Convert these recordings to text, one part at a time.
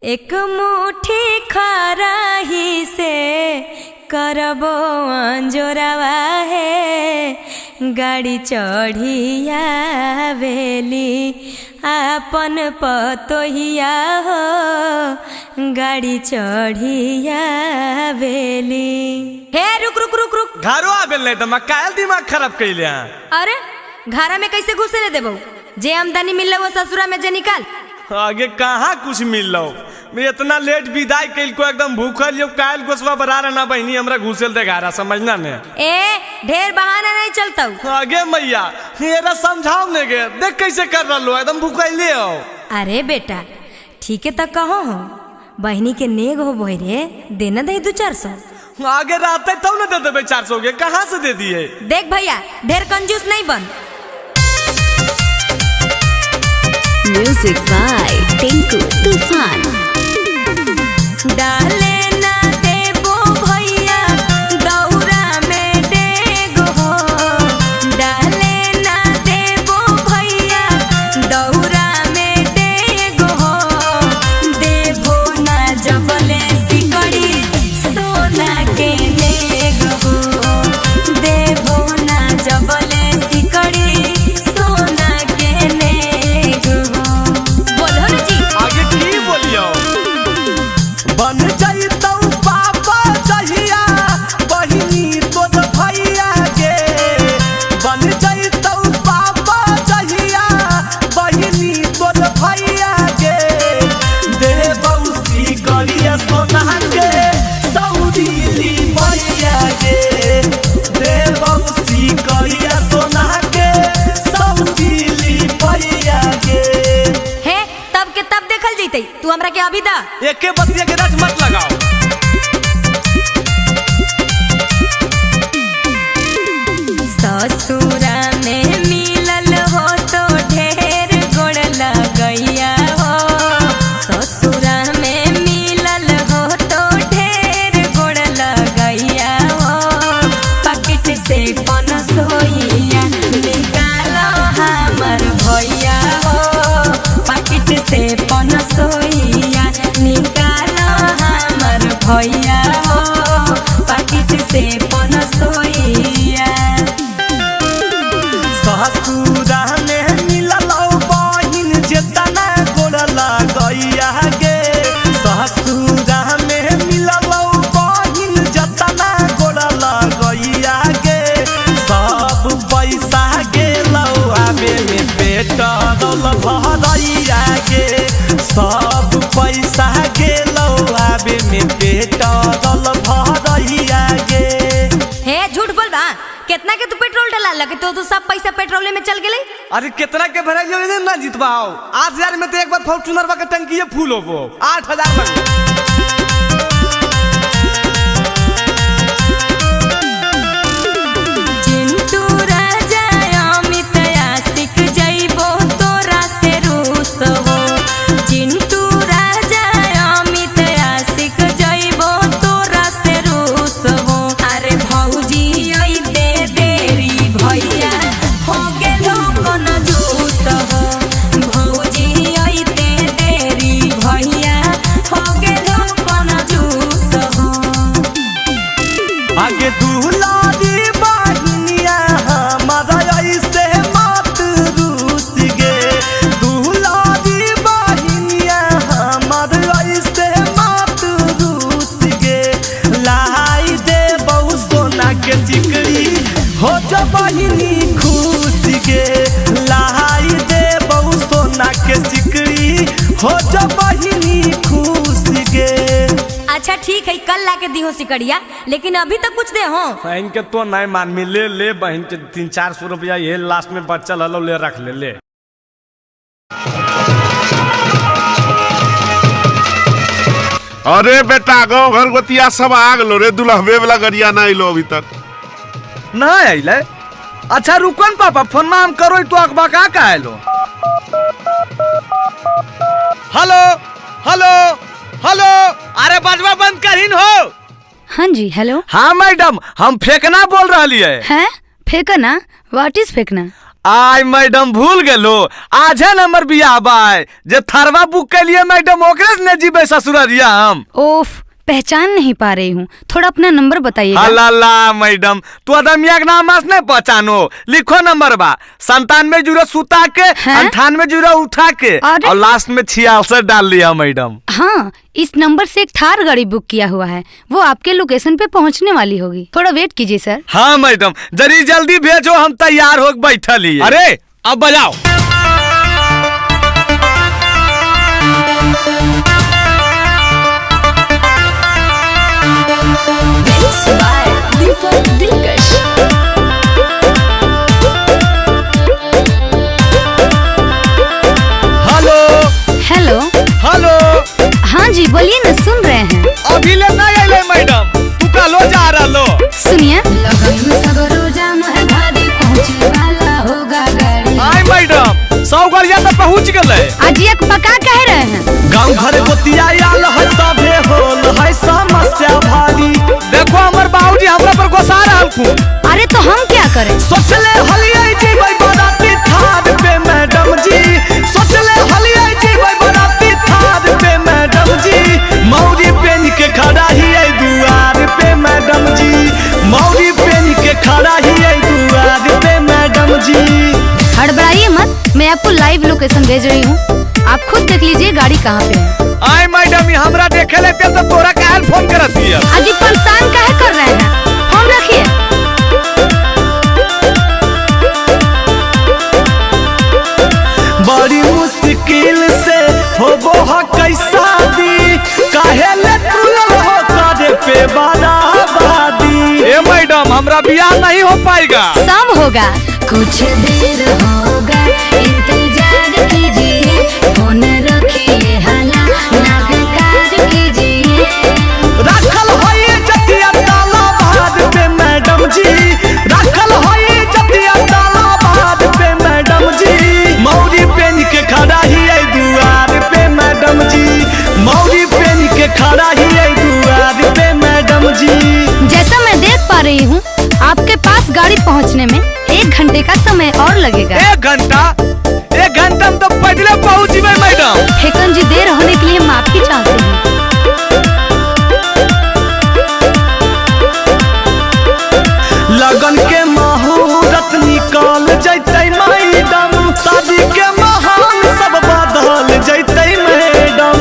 एक मुट्ठी खराही से करबो अंजोरावा है। गाड़ी चढ़िया वेली आपन पतोहिया हो। गाड़ी चढ़िया वेली। हे रुक रुक रुक रुक घरो आ बेल त कायल दिमाग खराब कइले। अरे घरा में कैसे घुसे ले देबो? जे आमदनी मिल वो ससुरा में जे निकाल। आगे कहाँ कुछ मिल लो। मैं इतना लेट विदाई कैल को एकदम भूखल जो कायल गोसवा बरा रहना बहनी हमरा घुसेल दे घारा समझना ने। ए ढेर बहाना नहीं चलता हूँ। आगे मैया मेरा समझाओ ने गे देख कैसे कर रहा एकदम भूखैले हो। अरे बेटा ठीक है तो कहो हो बहनी के नेग हो बोहे रे देना दे 200-400। आगे रहते तब न दे देबे 400 के कहाँ से दे दिए। देख भैया ढेर कंजूस नहीं बन। म्यूजिक बाय टिंकू तूफान। डाले ना देबो भैया दौरा में डेगो हो। डाले ना देबो भैया दौरा में डेगो हो। देबो ना जबले सिकड़ी सोना के नेगो हो। देबो ना जबले सिकड़ी सोना के नेगो हो। बोलो रे जी आगे की बोलियो। बन जाइतौ पापा जहिया बहिनी तोर भैया के। बन जाइतौ पापा जहिया बहिनी तोर भैया के। देबौ सिकड़िया सोना के सौदीली भैया के। देबौ सिकड़िया सोना के सौदीली भैया के। है तब के तब देखल जैते तू हमरा के अभी दा। एके बतिया के रच मत लगाओ। ससुरा में मिलल हो तो ढेर गोड़ लगैया हो। ससुरा में मिलल हो तो ढेर गोड़ लगैया हो। पकेट से पनसोइया निकालो हमर भैया हो। पकेट से पनसोइया निकालो हमर भैया हो। पकेट से पनसोइया। ससुरा में मिललौ बहिन जेतना गोड़ लगैया गे। ससुरा में मिललौ बहिन जेतना गोड़ लगैया गे। सब पैसा गेलौ आबे में पेट्रोल भरैया गे। सब पैसा गेलौ आबे में पेट्रोल भरैया गे। हे झूठ बोल बा कितना के तू पेट्रोल डला लगे तो सब पैसा पेट्रोले में चल गेले। अरे कितना के भरा जो ना जीतबाओ 8000 में तो एक बार फॉर्च्यूनर का टंकी फूल होबो 8000 में। चिंटू राजा अमित आशिक जइबो तोरा से रूस हो। चिंटू राजा अमित आशिक जइबो तोरा से रूस हो। अरे भौजी आई दे देरी भैया हो गेलो कोन जूस हो। भौजी आई दे देरी भैया हो गेलो कोन जूस हो। आगे दुलारी बहिनिया हमारा ऐसे मत रूस गे। दुलारी बहिनिया हमारा ऐसे मत रूस गे। लाई दे बहु सोना के सिकड़ी हो जा बहिनी खुश गे। लाई दे बहु सोना के सिकड़ी हो जा बहिनी खुश गे। अच्छा ठीक है कल लाके दिहो सिकड़िया लेकिन अभी तक कुछ दे हो। बहन के तो नहीं मान में ले बहन के 300-400 रुपया ये लास्ट में बचल हलो ले रख ले। अरे बेटा गाँव घर गोतिया सब आ गलो रे। दुल्हबे वाला गरिया ना आइलो अभी तक। ना आइले। अच्छा रुकन पापा फोन में हम करो तो अखबा का आइलो। हेलो हेलो हेलो अरे बजवा बंद करहिन हो। हाँ जी हेलो। हाँ मैडम हम फेंकना बोल रही है। हैं फेंकना? व्हाट इज फेंकना? आय मैडम भूल गेलो, आज है नंबर बियाह बाय जे थरवा बुक के लिए मैडम ओकरे से न जीबे ससुररिया हम। ओफ, पहचान नहीं पा रही हूँ, थोड़ा अपना नंबर बताइएगा। अल्लाह मैडम तू अदमिया के नाम नहीं पहचानो, लिखो नंबर बा 97 जीरो सुता के 98 जीरो उठा के और लास्ट में 66 डाल लिया मैडम। हाँ, इस नंबर से एक थार गाड़ी बुक किया हुआ है, वो आपके लोकेशन पे पहुंचने वाली होगी, थोड़ा वेट कीजिए सर। हाँ मैडम जरी जल्दी भेजो, हम तैयार हो बैठल ही। अरे अब बजाओ। Hello hello. हाँ जी बोलिए ना, सुन रहे हैं। अभी ले नहीं आइले मैडम, तू का लो जा रहा लो। सुनिए। आई मैडम 100 गाड़िया तो पहुँच गए। आज एक पका कह रहे हैं। गाँव घर गोतिया आल है सभे होल है समस्या भारी। देखो हमर बाबूजी हमरा पर गोसा रहल को। अरे तो हम क्या करें? सोचले हलियै जीबै बराती थार पे मैडम जी, सोचले हलियै जीबै बराती थार पे मैडम जी, मौरी पेन के खड़ा हियै दुआर पे मैडम जी, मौरी पेन के खड़ा हियै दुआर पे मैडम जी। हड़बड़ाइए मत, मैं आपको लाइव लोकेशन भेज रही हूँ, आप खुद देख लीजिए गाड़ी कहाँ पे है। आय मैडम हमरा देखे लेते तो तोरा काहे फोन करत दिया। अजी परेशान काहे कर रहे हैं, फोन रखिए। बड़ी मुश्किल से होबो ह कैसा दी, काहे ले तू हो करे पे बराबादी। ए मैडम हमरा बियाह नहीं हो पाएगा। सब होगा, कुछ देर होगा, इंतजार कीजिए, फोन रखिए, हाला ना बेकार कीजिए। रखल होई जतिया ताला बाद पे मैडम जी, रखल होई जतिया ताला बाद पे मैडम जी, मौरी पेन के खड़ा ही है दुआर पे मैडम जी, मौरी पेन के खड़ा ही है दुआर पे मैडम जी। जैसा मैं देख पा रही हूँ आपके पास गाड़ी पहुँचने में 1 घंटे का समय और लगेगा। 1 घंटा? 1 घंटा में तो पहले पहुँच गए मैडम। ठेकन जी देर होने के लिए माफी चाहते हैं। लगन के मुहूर्त निकाल जैते मैडम, शादी के महान सब बदल जैते मैडम,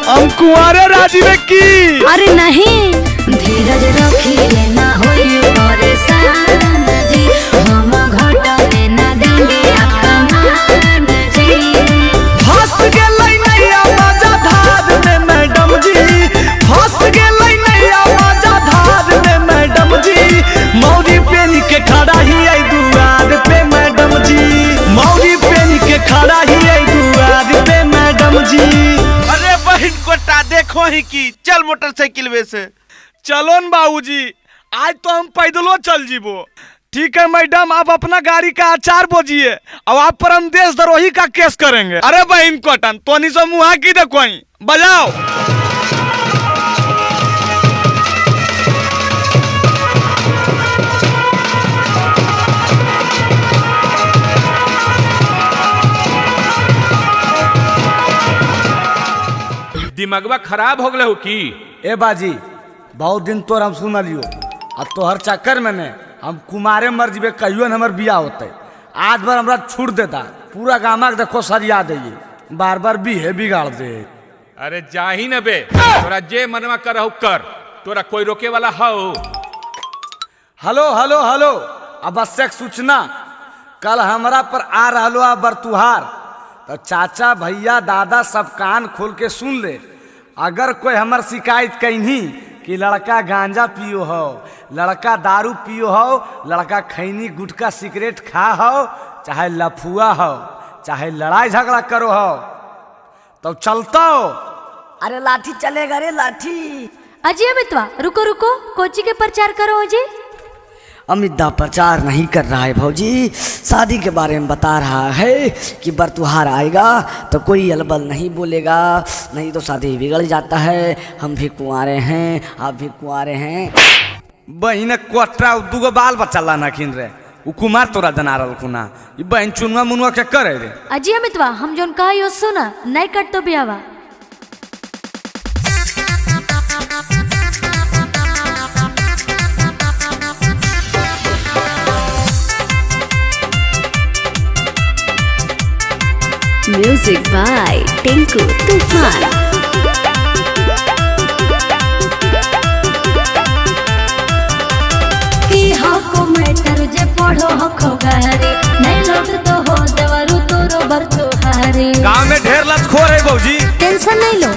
हम कुंवारे राजीव की। अरे नहीं, धीरज रखिए, ना होइए परेशान जी, हम घटने ना देंगे आपका मान जी। फंस गेलै नैया मजा धार में मैडम जी, फंस गेलै नैया मजा धार में मैडम जी, मौरी पेन के खड़ा ही है दुआर पे मैडम जी, मौरी पेन के खड़ा ही है दुआर पे मैडम जी। अरे बहन कोटा देखो ही की, चल मोटरसाइकिल में से। चलो न बाबूजी, आज तो हम पैदलो चल जीबो। ठीक है मैडम, आप अपना गाड़ी का आचार बोझिए, अब आप पर हम देशद्रोही का केस करेंगे। अरे बहन कोटन तोनी से मुहा की देखो, बजाओ। दिमागवा खराब हो गए हो की? ए बाजी बहुत दिन तोर हम सुनलियो, अब तोहर चक्कर में ने हम कुमारे मर जीबे, कहियो न हमर बियाह होते। आज बार हमरा छूट देता, पूरा गामा के देखो सरिया दइए, बार बार बिहे बिगाड़ दे। अरे जाही न बे, तोरा जे मनवा करहु कर, तोरा कोई रोके वाला हो? हेलो हेलो हेलो, आवश्यक सूचना, कल हमरा पर आ रहलो आ बरतुहार, तो चाचा भैया दादा सब कान खोल के सुन ले। अगर कोई हमर शिकायत कहीं कि लड़का गांजा पियो हो, लड़का दारू पियो हो, लड़का खैनी गुटखा सिगरेट खा हो, चाहे लफुआ हो, चाहे लड़ाई झगड़ा करो हो, तो चलता हो। अरे लाठी चलेगा रे लाठी। अजी अमितवा रुको रुको, कोची के प्रचार करो अजय। अमिता प्रचार नहीं कर रहा है भौजी, शादी के बारे में बता रहा है कि बरतुहार आएगा तो कोई अलबल नहीं बोलेगा, नहीं तो शादी बिगड़ जाता है। हम भी कुंवारे हैं, आप भी कुंवारे हैं। बहिन कोटरा दुगो बाल बच्चा लाना किन रे, उ कुमार तोरा जना रहल खुना ई बहन चुनवा मुनवा के करे रे। अजी अमितवा हम जोन कहा यो सुना नहीं कट तो बियावा। म्यूजिक बाय टिंकू तूफान। जे पढ़ो हखो गारे नहीं लौट तो हो देवरु तोरो बरतुहारे। गांव में ढेर लतखोर है बौजी, टेंशन नहीं लो।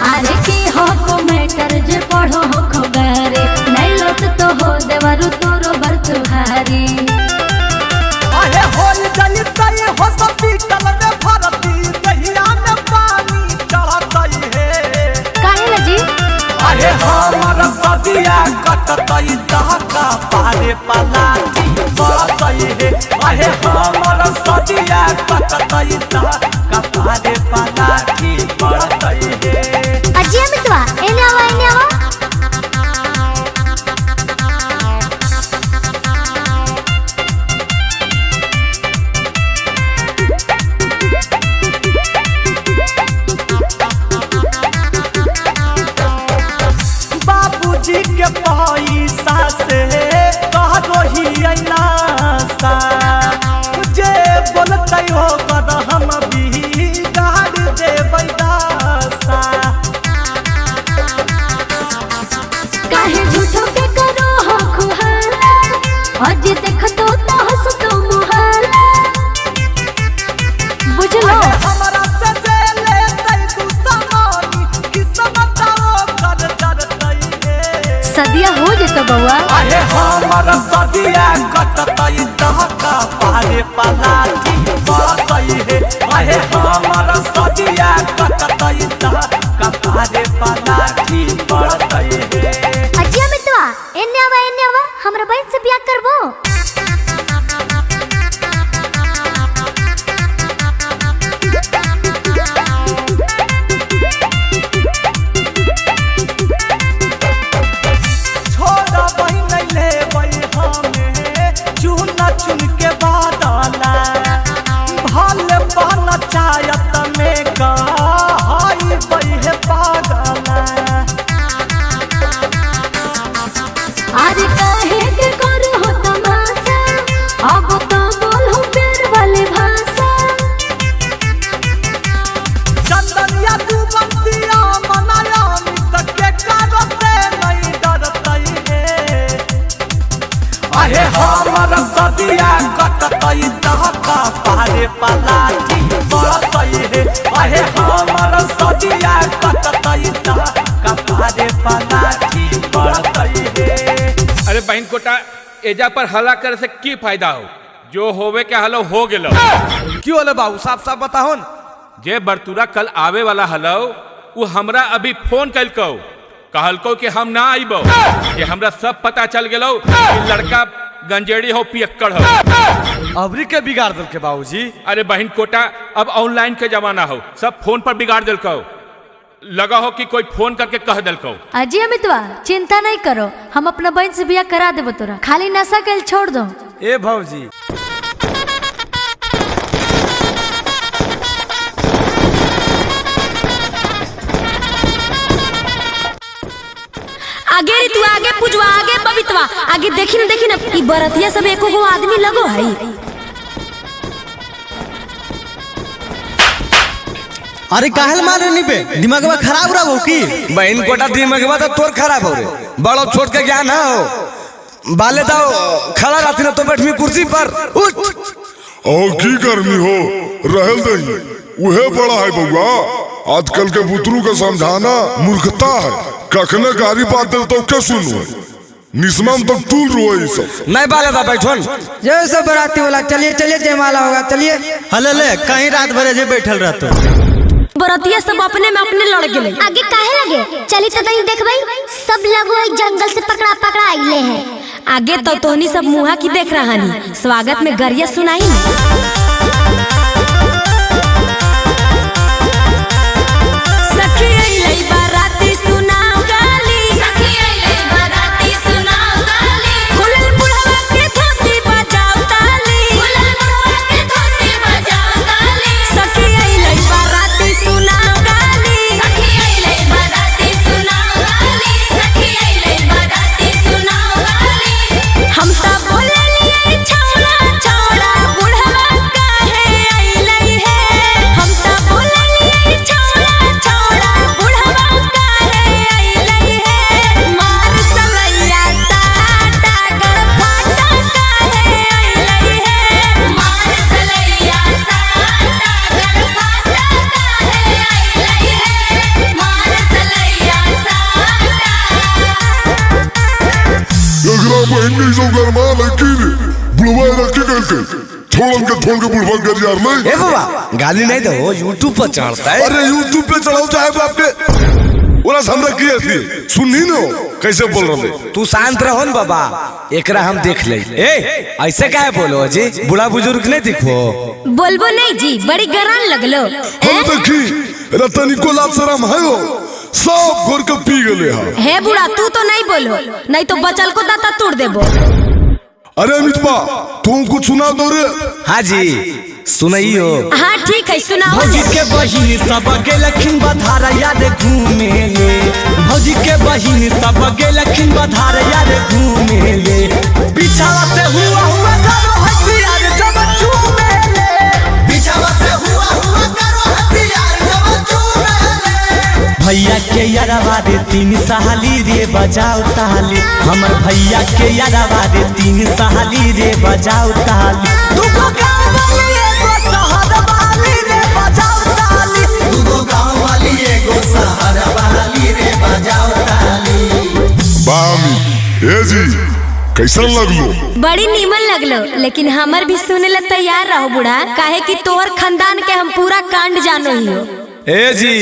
अरे की हको मैटर जे पढ़ो हखो गारे नहीं लौट तो हो देवरु तोरो बरतुहारे। अरे होल गली तई हो हॉस्पिटल में भर्ती दहिया में पानी चढ़तई है। काहे लजी? अरे हमर सदिया कटतई दहका पारे पलाटी बढ़तई है। अरे हमर सदिया कटतई दहका पारे पलाटी बढ़तई है। अजी अमितवा एने आवा एने आवा। बाबूजी के पैसा से कहो ही अनासा जे बोलते हो कर हम भी गाड़ देबै दासा। काहे झूठो के करो हो खुहाला अजी देख तो हंस तो मुहाला। बुझलो हमरा से जे लेतै तू समानी किस्मत कर डरतई है। सदिया हो जेतो बउआ। अरे हमर सदिया कटतई दहका पारे पलाटी बढ़तई है। अरे हमर सदिया कटतई दहका पारे पलाटी बढ़तई है। अजी अमितवा एने आवा हमरा बहन से बियाह करबो। छोड़ा बहिन लेबै हमें चुन चुन के बादला भले बन चायत में कहाई बहे पागला। अरे काहे के करो हो तमाशा अब तो बोलो प्यार वाले भाषा। चंदनिया तू बंसिया मनाया मित के करते नहीं डरतई है। अरे हमर सदिया कटतई दहका पारे पलाटी बढ़तई है। अरे हमर सदिया कटतई दहका पारे पलाटी बढ़तई है। अरे बहन कोटा एजा पर हल्ला करे से की फायदा हो? जो होवे के हलो हो गेलो। क्यों होले बाबू साफ साफ बताहो न। जे बरतुरा कल आवे वाला हलो वो हमरा अभी फोन कलको कहलको कि हम ना आइबो। ये हमरा सब पता चल गेलो कि लड़का गंजेड़ी हो पियक्कड़ हो। अबरी के बिगाड़ दल के बाबूजी। अरे बहन कोटा अब ऑनलाइन के जमाना हो, सब फोन पर बिगाड़ दिलको। लगा हो कि कोई फोन करके कह दिलको। अजी अमितवा चिंता नहीं करो हम अपना बहन से बियाह करा देबो तोरा। खाली नशा के छोड़ दो। ए भौजी आगे रे तू आगे पूजवा आगे बबितवा आगे देखी ना ई बरतिया सब एको गो आदमी लगो है। अरे काहल मारे नी पे दिमागवा खराब रहा हो की? बहन कोटा दिमागवा तो तोर खराब हो रे। बड़ो छोट के ज्ञान हो बाले दाओ खड़ा रहती ना तो बैठमी कुर्सी पर उठ। और की गर्मी हो रहल दही उहे बड़ा है बउआ। आजकल के बुतरू का समझाना मूर्खता है। कखने गाड़ी बात दे तो क्या सुनू निस्मम तक तूल रोए सब नहीं बाले दा बैठन। जय सब बराती वाला चलिए चलिए जयमाला होगा चलिए। हले ले कहीं रात भर जे बैठल रहतो। बरतिया सब अपने में अपने लड़ गेले। आगे काहे लगे चली तो नहीं देखबै सब लगो एक जंगल से पकड़ा आइले हैं। आगे तो तोहनी सब मुहा की देख रहा नी स्वागत में गरिया सुनाई ना। बुढ़वा के धोती बजावता बहन नहीं सो गरमा लेकिन बुढ़वा रखे करके छोड़ के बुढ़वा कर यार मैं। ए बाबा गाली नहीं दो, यूट्यूब पर चढ़ता है। अरे यूट्यूब पे चढ़ाओ चाहे बाप के ओरा हमरा की थी सुननी न कैसे बोल रहे। तू शांत रहो न बाबा, एकरा हम देख ले। ए ऐसे काहे बोलो जी, बूढ़ा बुजुर्ग नहीं दिखो। बोलबो नहीं जी, बड़ी गरान लगलो। हम देखी रतनी को लाभ शरम है हो सब घोर के पी गए हे बूढ़ा तू तो नहीं बोलो, नहीं तो बचल को दाता तोड़ देबो। अरे अमितवा तुम कुछ सुना दो रे। हाँ जी सुनाइयो। हाँ ठीक है सुनाओ। भौजी के बहिन सब गेलखिन बधारा याद घूमे ले, भौजी के बहिन सब गेलखिन बधारा याद घूमे ले, पिछावा से हुआ करो हथियार जब चूमे ले, पिछावा से हुआ करो हथियार जब चूमे ले। भैया के यारवा रे 3 साली रे बजाओ ताली, हमर भैया के यारवा रे 3 साली रे बजाओ ताली, तुमको गाँव वाली एगो शहर वाली रे बजाओ ताली, तुमको गाँव वाली एगो शहर वाली रे बजाओ ताली। बामी ए जी कैसा लगलो? बड़ी नीमन लगलो, लेकिन हमर भी सुने ला तैयार रहो बूढ़ा, काहे कि तोहर खानदान के हम पूरा कांड जानो हियो। ए जी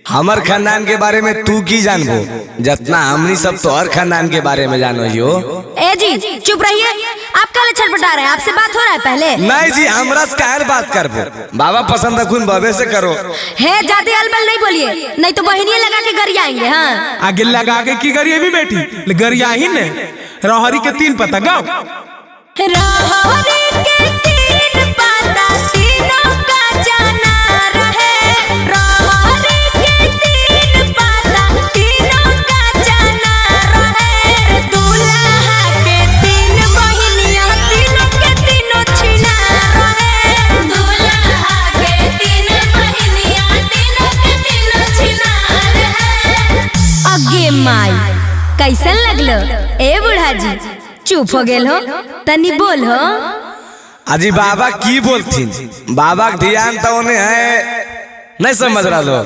हमर खानदान के बारे में तू की जानबो, जितना हमनी सब तोहर खानदान के बारे में जानो हियो। ए जी चुप रहिए, आप काले छटपटा रहे हैं, आपसे बात हो रहा है पहले। नहीं जी हमरा से काहे बात करबो, बाबा पसंद रखून बबे से करो। हे ज्यादा अलबल नहीं बोलिए, नहीं तो बहनिया लगा के गरिया आएंगे। हाँ आगे लगा के की गरिया भी बैठी गरिया ही ने रोहरी के 3 पत्ता गाँव रोहरी के 3 पत्ता तीनों का जाना रहे, रोहरी के 3 पत्ता तीनों का जाना रहे, दूल्हा के 3 बहिनिया तीनों के तीनों छिना रहे, दूल्हा के 3 बहिनिया तीनों के तीनों छिना रहे। अगे माई कैसन लगलो ए बूढ़ा जी, चुप हो गेल हो, तनी बोल हो। अजी बाबा की बोलतीन, बाबा का ध्यान तो उन्हें है नहीं समझ रहा लो।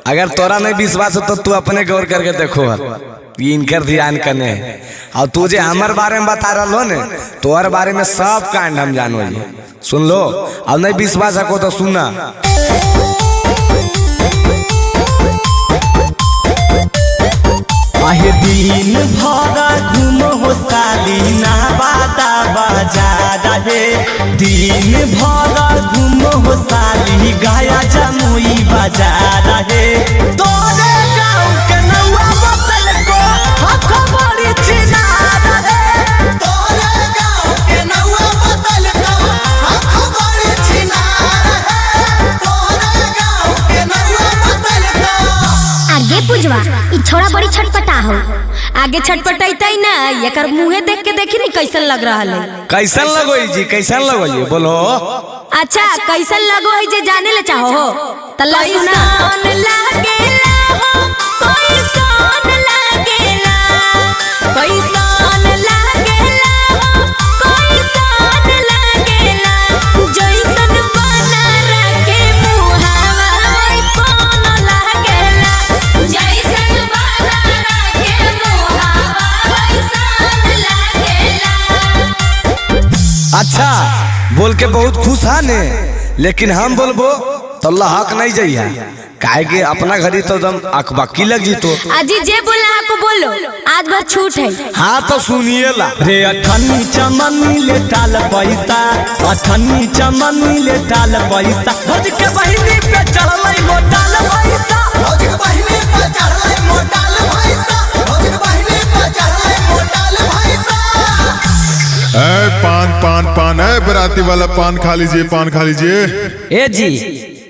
अगर तोरा नहीं विश्वास हो तो तू अपने गौर करके देखो, इनकर ध्यान करने है। और तुझे हमारे बारे में बता रहा लो ने, तोहर बारे में सब कांड हम जानो ये सुन लो। और नहीं विश्वास रखो तो सुनना। आहे दिन भर घूमो हो साली ना बाता बाजार रे, दिन भर घूमो हो साली गया जमुई बाजार रे, तोरे गाँव के नौआ बतल को खबरी चिनार रे, तोरे गाँव के नौआ बतल को खबरी चिनार रे, तोरे गाँव के नौआ बतल को। आगे पुजवा ई छोड़ा बड़ी छटपटा हो, आगे छटपटाइता ही ना, एकर मुंहे देख के देखी नहीं कैसन लग रहा है। कैसन लगो जी, कैसन लगो ये बोलो। अच्छा कैसन लगो है जे जाने ले चाहो हो, तल्ला सुना। कैसन लागेला हो, कैसन लागेला, कैसन लागेला हो, कैसन लागेला, जैसन बना रखे मुहावा वैसन लागेला, जैसन बना रखे मुहावा वैसन लागेला। अच्छा बोल के बहुत खुश है ने, लेकिन हम बोलबो तो हक नहीं जाइए, काहे के अपना घड़ी तो दम अकबकी लग जी। तो अजी जे बोला आपको बोलो, आज भर छूट है। हाँ तो सुनिए ला रे अठन्नी चमनी ले टाल पैसा, अठन्नी चमनी ले टाल पैसा, भौज के बहिनी पे चढ़लै मोटाल पैसा, भौज के बहिनी पे चढ़लै मोटाल पैसा, भौज के बहिनी पे चढ़लै मोटाल पैसा। पान पान पान है बराती वाला पान खा लीजिए, पान खा लीजिए। ए जी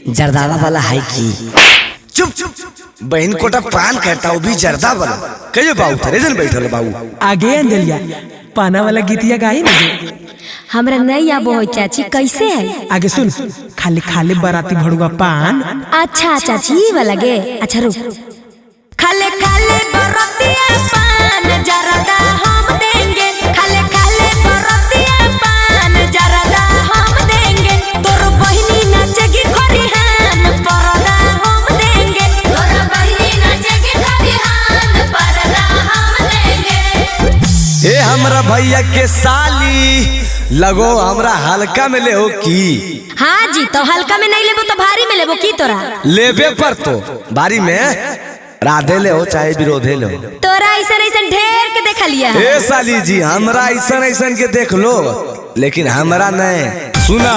जर्दावा वाला है की? चुप चुप, बहन कोटा पान कहता हूँ भी जर्दा वाला कहियो बाबू थरे जन बैठल बाबू। आगे अंजलिया पाना वाला गीतिया गाई ना, हमरा नहीं आबो हो चाची, कैसे है? आगे सुन, खाली खाली बराती भड़ुआ पान। अच्छा चाची ये वाला गे, अच्छा रुक। खाले खाले बरातिया पान जरदा हम देंगे, खाले खाले बरातिया पान जरदा हम देंगे, तोर बहिनी नाचेगी खरिहान परदा हम देंगे, तोर बहिनी नाचेगी खरिहान परदा हम देंगे। ए हम हमरा भैया के साली लगो हमरा हल्का में ले हो की। हाँ जी, तो हल्का में नहीं लेबो तो भारी में लेबो की तोरा? लेबे पर तो बारी में राधे ले हो चाहे विरोधे ले हो। तोरा ऐसन ऐसन ढेर के देख लिया ए साली जी हमरा ऐसन ऐसन के देख लो, लेकिन हमरा नहीं। सुना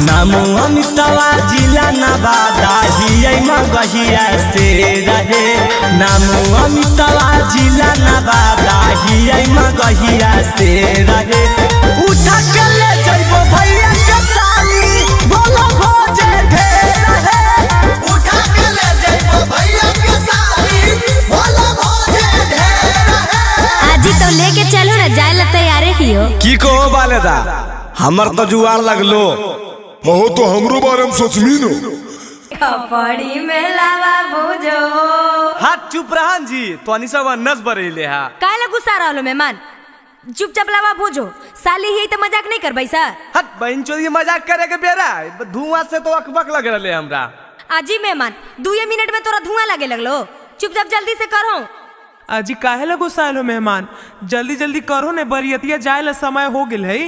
नामो अमितावा जिला नवादा हियै मगहिया से रहे। नामो अमितावा जिला नवादा हियै मगहिया से रहे। उठा के ले जइबो भैया के साली बोलो भोजे ढेर रहे। उठा के ले जइबो भैया के साली बोलो भोजे ढेर रहे। आजी तो लेके चलो ना, जाए ला तैयारे ही हो। की कहो बालेदा हमर तो जुआर लगलो। हो तो हमरो बारे में सोचमी नो। कपड़ी में लावा बुझो। हाथ चुप रहन जी, तोनी सब नस बरेले हा। काहे गुस्सा रहलो मेहमान? चुपचाप लावा बुझो। साली ही तो मजाक नहीं करबै सर। हट बहन चोरी मजाक करे के बेरा धुआं से तो अकबक लग रहले हमरा। आजी मेहमान 2 मिनट में तोरा धुआं लगे लगलो। चुपचाप जल्दी से करो। अजी काहे ला गुस्साइल हो मेहमान? जल्दी जल्दी करो ने, बरियतिया जाए ला समय हो गेल है।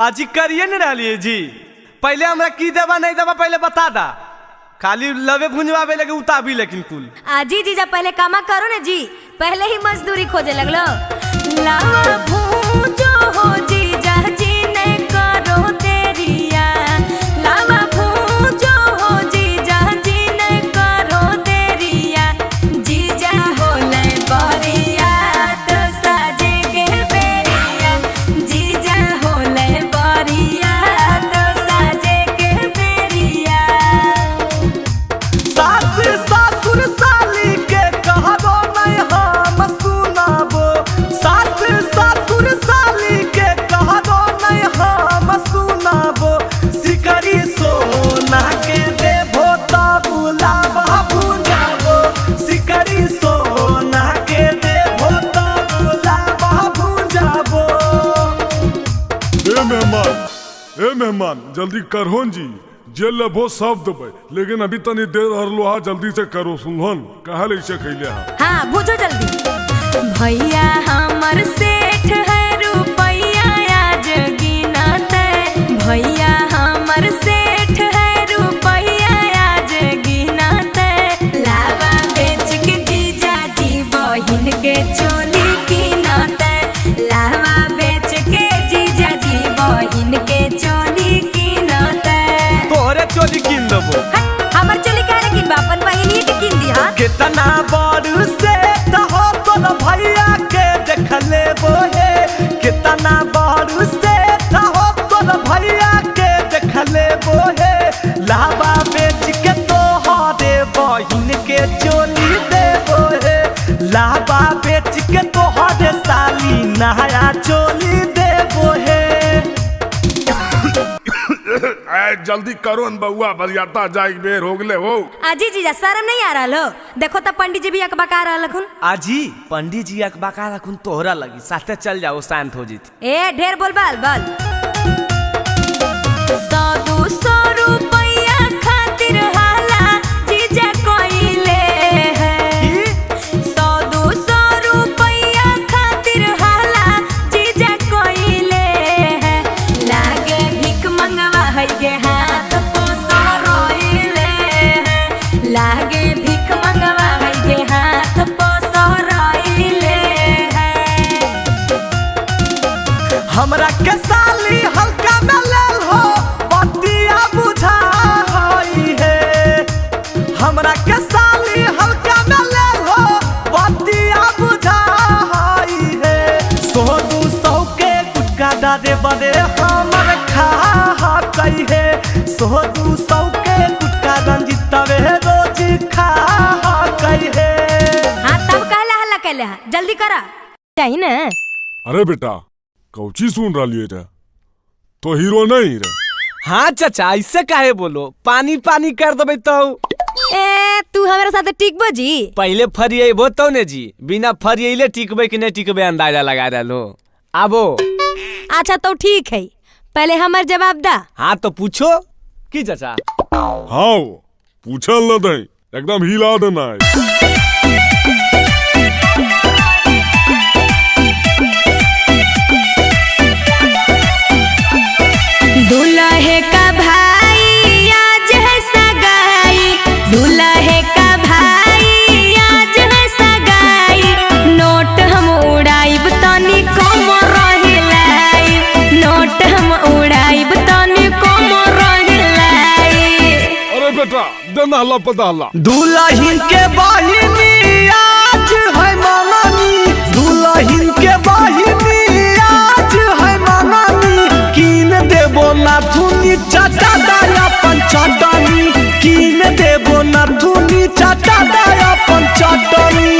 आजी करिए न रहलिए जी। पहले हमरा की देवा नहीं देवा पहले बता दा। खाली लवे भुंजवावे लगे उताबी लेकिन कुल। आजी जीजा पहले कामा करो ना जी, पहले ही मजदूरी खोजे लगलो। लावा भूजो हो जीजा जी ने करो देरिया। लावा भूजो हो जीजा जी ने करो देरिया। जीजा होले बरिया तो साजे के बेरिया। जीजा होले बरिया तो साजे के बेरिया। सास सासुर साली के कहबो नहीं हम सुनाबो। सास सासुर साली के कहबो नहीं हम सुनाबो। सिकरी सोना के देबो तो बुलावा भुंजाबो। सिकरी सोना के देबो तो बुलावा भुंजाबो। ए मेहमान जल्दी करहो जी, जे लेबो सब देबै, लेकिन अभी तनी देर हरलो हा, जल्दी से करो सुनहन। कहा ऐसे कैले हा? हाँ बुझो जल्दी। भैया हमर सेठ है रुपैया आज गिनते। भैया हमर सेठ है रुपैया आज गिनते। लावा बेच के जीजा जी बहिन के चोली कीनते। लावा बेच के जीजा जी बहिन के चोली कीनते। तोरे चोली किन देबो। हमर चोली काहे किन बा? अपन बहिनी के किन दिहा। कितना बड़ से हो तो भैया के देख लेबो हे। कितना बड़ से हो तो भैया के देख लेबो हे। लावा बेच के तोहरे बहिन के चोली देबो हे। लावा बेच के तोहरे साली नया चोली देबो हे। जल्दी करो न बउआ, बरियाता जाए बेर हो गले हो। आजी जीजा शर्म नहीं आ रहा हो? देखो तो पंडित जी भी अकबका रहा लखुन। आजी पंडित जी अकबका रखुन तोहरा लगी, साथे चल जाओ शांत हो जीत। ए ढेर बोल बाल बल। 100-200 रुपया खातिर हाला जीजा कोइले है। 100-200 रुपया खातिर हाला जीजा कोइले है। लागे भीख मंगवा है गे हाथ पोसरोइले है। लागे भीख मंगवा है गे हाथ पोसरोइले है। हमरा के साली हल्का में लेल हो बतिया बुझा होई है। हमरा के साली हल्का में लेल हो बतिया बुझा होई है। 100-200 के गुटका दादे बदे हमर खा कई है। 100-200 के गुटका रंजितवे रोज खा कई है। हाँ तब कहला हल्ला कहले हा, जल्दी करा चाहिए ना। अरे बेटा कौची सुन रही है? तो हीरो नहीं रे। हाँ चाचा ऐसे काहे बोलो, पानी पानी कर देबे तो। ए तू हमारे साथ टिकबो जी? पहले फरिएबो तो ने जी, बिना फरिएले टिकबे कि नहीं टिकबे अंदाजा लगा डालो। आबो। अच्छा तो ठीक है, पहले हमार जवाब दा। हाँ तो पूछो की चाचा। हाँ पूछल न दे, एकदम हिला देना है। मिलकर नहला पताला। दुल्हन के बहिनी आज है मंगनी, दुल्हन के बहिनी आज है मंगनी, कीन देबो नाथुनी चाचा दाया अपन चटनी, कीन देबो नाथुनी चाचा दाया अपन चटनी।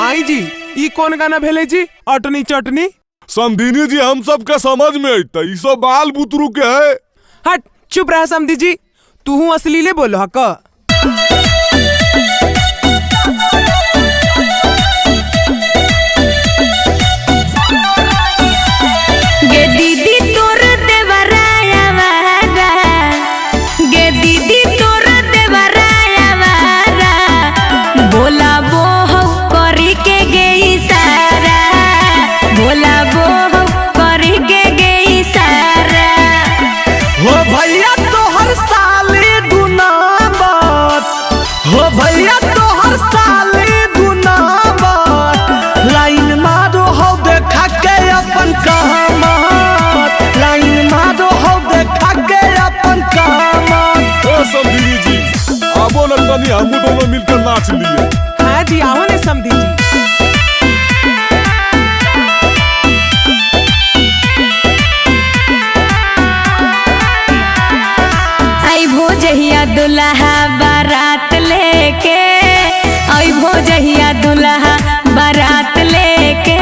आई जी ई कौन गाना भेले जी? अटनी चटनी। समधिनी जी हम सब के समझ में अइता, ई सब बाल बुतरू के है। हट चुप रह समधी जी, तू असलीले बोल हक। गे दीदी तोर देवराया वारा, गे दीदी तोर देवराया वारा, बोला बोह करी के गई सारा, बोला बोह करी के गई सारा। हो भैया तोहर साली दुनाबत, हो भैया तोहर साली दुनाबत, लाइन मारो हो देखा के अपन कहमत, लाइन मारो हो देखा के अपन कहमत। ओ समधिनी जी आबो न तनी हम दोनों मिलकर नाच लिए। हाँ जी आओ ने समधी जी। आई भोजहिया दुल्हा बारात लेके, आई भोजहिया दुल्हा बारात लेके,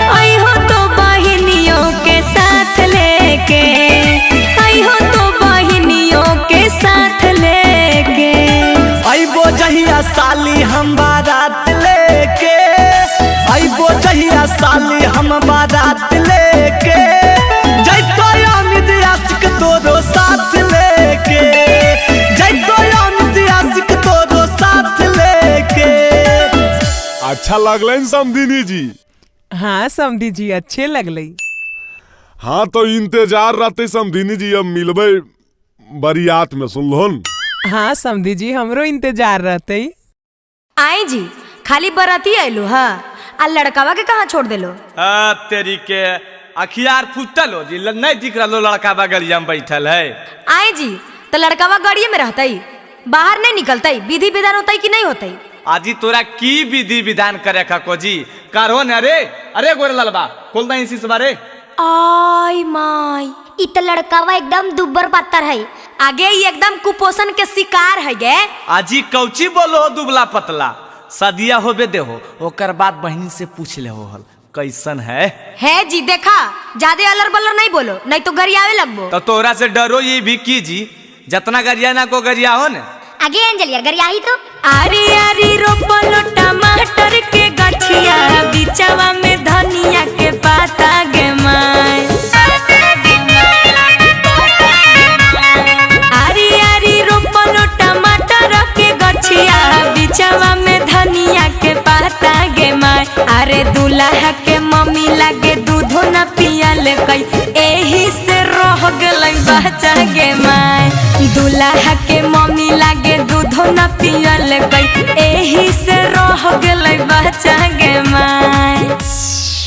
आई हो तो बहिनियों के साथ लेके, आई हो तो बहिनियों के साथ लेके। अइबो जहिया साली हम बारात लेके, अइबो जहिया साली हम बारात लेके, जैतो अमित आशिक तोरो साथ लेके, जैतो अमित आशिक तोरो साथ लेके। अच्छा लगलन समधिनी जी? हाँ समधी जी अच्छे लगले। हाँ तो इंतजार रहते समधिनी जी, अब मिलबे बरियात में, सुनलोन। हाँ समधी जी हमरो इंतजार रहते। आई जी खाली बराती आइलो हा, आ लड़कावा के कहाँ छोड़ देलो? तेरी के अखियार फुटल हो जी, नहीं दिख रहा लड़का बगलिया में बैठल है। आई जी तो लड़कावा गाड़िए में रहतई, बाहर नहीं निकलतई, विधि विधान होतई कि नहीं होतई? आजी तोरा की विधि विधान करे खको जी, करो न। अरे अरे गोरे ललबा खोल दई इसी बारे। आई माई इ त लड़कावा एकदम दुब्बर पत्थर है, आगे ही एकदम कुपोषण के शिकार है गे। आजी कौची बोलो दुबला पतला, सदिया होबे दे हो, ओकर बाद बहनी से पूछ ले हो हल कैसन है जी। देखा ज्यादा अलर बलर नहीं बोलो, नहीं तो गरियावे लगबो। तो तोरा से डरो ये भी की जी, जतना गरिया ना को गरिया हो न। आगे अंजलिया गरियाही तो आरी आरी रोपलो टमाटर के गठिया, बिचवा में धनिया के पाता गे माय, आरी आरी रोपलो टमाटर के गठिया, बिचवा में धनिया के पाता गे माय। अरे दूल्हा के मम्मी लागे दूधो न पियल कई, एही से रह गलै बच्चा गे माय। दूल्हा के मम्मी लागे दूधो न पियल कई, एही से रह गलै बच्चा गे माय।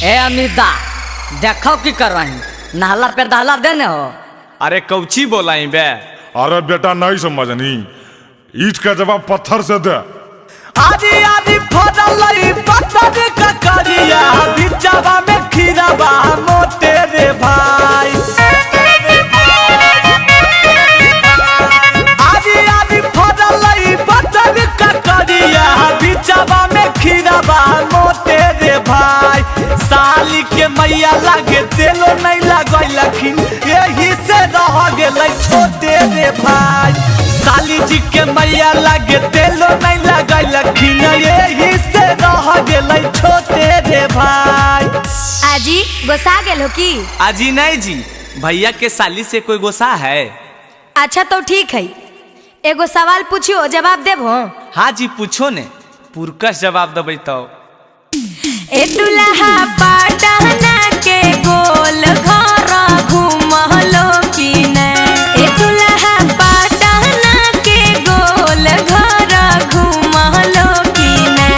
ए अमिता देखो की कर रही, नहला पे दहला देने हो। अरे कौची बोलाई बे? अरे बेटा नहीं समझनी, ईट का जवाब पत्थर से दे। आदि आदि फदलई पत्थर का करिया, बिचवा में खीराबा मोटे रे भाई। आदि आदि फदलई पत्थर का करिया, बिचवा में खीराबा मोटे रे भाई। साली के मैया लागे तेलो नहीं लगैलखिन, यही से रह गेलै छोटे रे भाई। साली जी के मैया लागे तेलो नहीं लगैलखिन, यही से रह गेलै छोटे रे भाई। आजी गोसा गेल हो की? आजी नहीं जी, भैया के साली से कोई गोसा है? अच्छा तो ठीक है, एगो सवाल पूछियो जवाब देबो? हाँ जी पूछो ने, पुरकस जवाब देबै तो। ए दुल्हा पाटना के गोल घर घूमलो की ने, ए दुल्हा पाटना के गोल घर घूमलो की ने,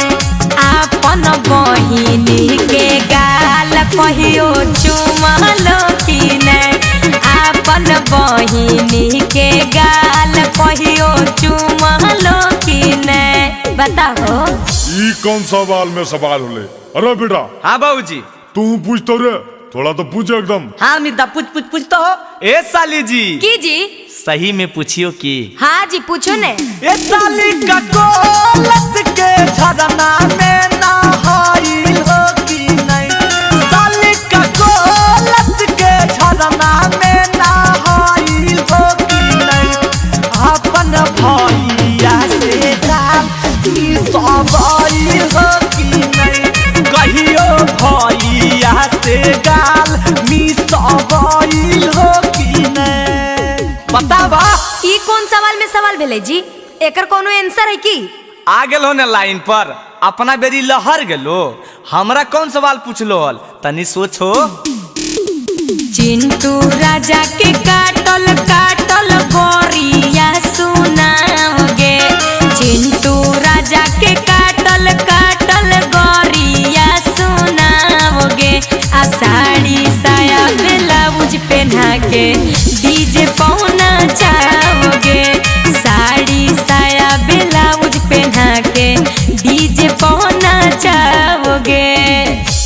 आपन बहिनी के गाल कहियो चुमलो की ने, आपन बहिनी के गाल कहियो चुमलो बताओ। ई कौन सवाल में सवाल होले? अरे बेटा। हाँ बाबूजी। तू पूछ तो रे, थोड़ा तो पूछ एकदम। हाँ अमिता पूछ तो हो। ए साली जी। की जी? सही में पूछियो की। हाँ जी पूछो ने। ए साली का कोलत के झरना में नहाइल हो कि नहीं? साली का कोलत के झरना में नहाइल हो कि नहीं? अपन भैया से जान की सवाइल हो कि नहीं? कहियो भैया से गाल मी सवाइल हो कि नहीं? बतावा। ई कौन सवाल में सवाल भेले जी? एकर कोनो आंसर है की? आ गेलो ने लाइन पर, अपना बेरी लहर गेलो, हमरा कौन सवाल पूछलो हल? तनी सोचो। चिंटू राजा के काटल काटल गोरिया सुनाओगे। चिंटू राजा के काटल काटल गोरिया सुनाओगे। आ साड़ी साया ब्लाउज पहना के डीजे पहुना चाहोगे। साड़ी साया ब्लाउज पहना के डीजे पहुना चाहोगे।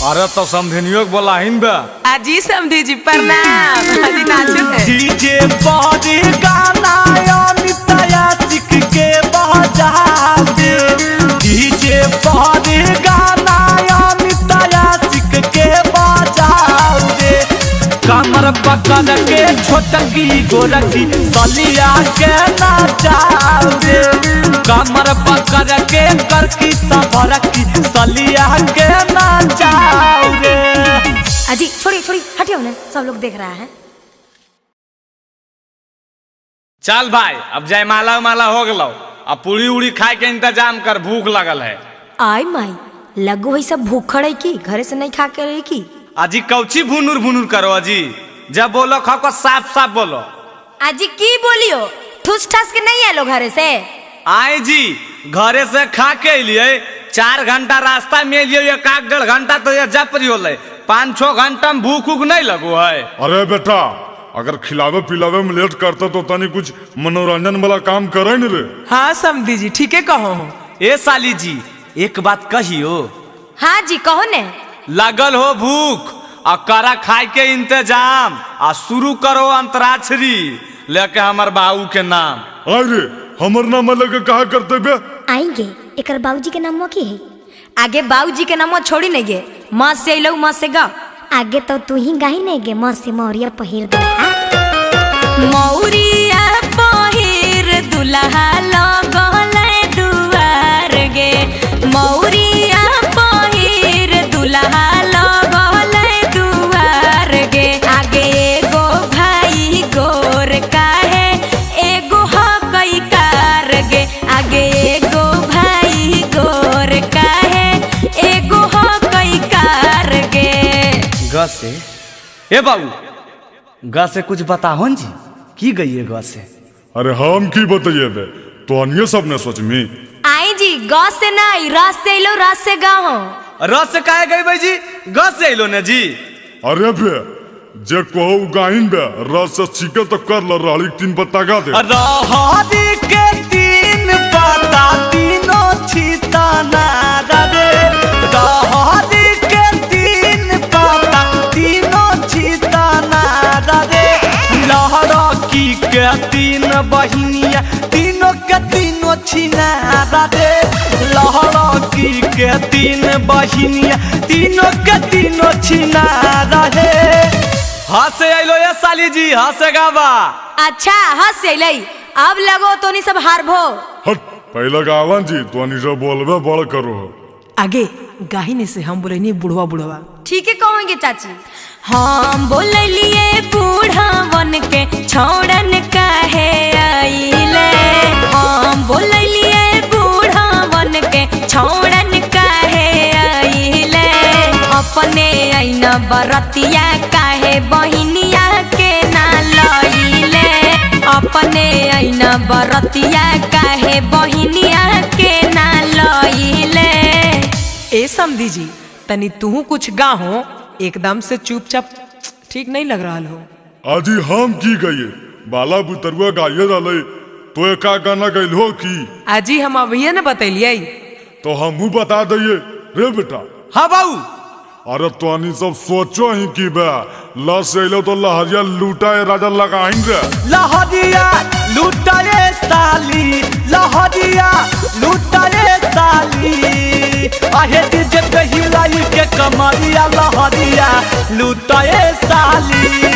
अरे तो समझनियो बोला हिन बे। आजी समधी जी प्रणाम। आजी नाचो है। डीजे पर गाना अमिता सिख के बजा दे। डीजे पर गाना अमिता सिख के बजा दे। कमर पकड़ के छोटकी गोरखी सलिया के नाचाओ रे। कमर पकड़ के करकी सफरकी सलिया के नाचाओ रे। अजी छोड़ी छोड़ी हटियो ना, सब लोग देख रहा है। चल भाई अब जयमाला माला हो गलो, अब पूरी उड़ी खाए के इंतजाम कर, भूख लगल है। आई माई लगो है सब भूखड़ है की? घरे से नहीं खा के रही की? अजी कौची भुनुर भुनुर करो अजी, जब बोलो खाओ को साफ साफ बोलो। अजी की बोलियो? ठूस ठास के नहीं आलो घरे से? आए जी घरे से खा के लिए 4 घंटा रास्ता में लिए, 1-1.5 घंटा तो ये जप रही होले, 5-6 घंटा में भूख उख नहीं लगो है। अरे बेटा अगर खिलावे पिलावे में लेट करता तो तनी कुछ मनोरंजन वाला काम करे न रे। हाँ समधी जी ठीक है कहो। ए साली जी एक बात कहियो। हाँ जी कहो ने। लगल हो भूख आ करा खाए के इंतजाम, आ शुरू करो अंतराक्षरी लेके हमर बाबू के नाम। अरे हमर नाम लेके कहा करते बे? आएंगे एकर बाबूजी के नाम की है? आगे बाबूजी के नाम छोड़ी नहीं गे, माँ से अलो माँ से गा। आगे तो तू ही गाई नहीं गे, माँ से मौरिया पहिर दे। मौरिया पहिर दुल्हा लगले दुआर गे। मौरिया पहिर दुल्हा लगले दुआर गे। आगे एगो भाई गोर काहे एगो हकई कार गे। आगे एगो भाई गोर काहे एगो हकई कार गे। ग से ए बाबू ग से कुछ बताओ जी, की गई है ग से? अरे हम की बताइए बे, तो अन्य सब ने सोच में। आई जी ग से नहीं रस से अलो, रस से गा हो। रस से काहे गई भाई जी? ग से अलो ने जी। अरे बे जे कहो गाइन बे, रस से सीखे तो कर ल, रहली 3 पत्ता गा दे। रहरी के 3 पत्ता तीनों छिताना रे। रहरी के 3 पत्ता तीनों छिताना रे। लहरकी के 3 बहिनिया तीनों के तीनों छिना रे। लहरकी के 3 बहिनिया तीनों के तीनों छिना रे। हंसे अलो ये साली जी, हंसे गावा। अच्छा हंस अलै, अब लगो तोनी सब हारभो। हट पहले गावन जी तो अनिशा बोलबे बड़ करो। आगे गाहिने से हम बोले नहीं बुढ़वा बुढ़वा। ठीक है कहोगे चाची। हम बोलिए बूढ़ावन के छोड़न काहे आइले। हम बोलिए बूढ़ावन के छोड़न काहे आइले। अपने आईना बरतिया काहे बहिनिया के ना लइले। अपने आईना बरतिया काहे बहिनिया के ना लइले। ए समधी जी तनी तू कुछ गा हो, एकदम से चुपचाप ठीक नहीं लग रहा हो। आजी हम की गई बाला बुतरुआ गाइए रहले, तो का गाना गइल हो की? आजी हम अभी न बतैलिए तो हमू बता दिए रे बेटा। हाँ बाबू। अरे तो सब सोचो ही कि बे लस अलो तो लहरिया लूटाए राजा लगाएंगे। लहरिया लूटाए साली, लहरिया लूटाए साली, आहे डीजे पे हिलाई के कमरिया लहरिया लूटाए साली।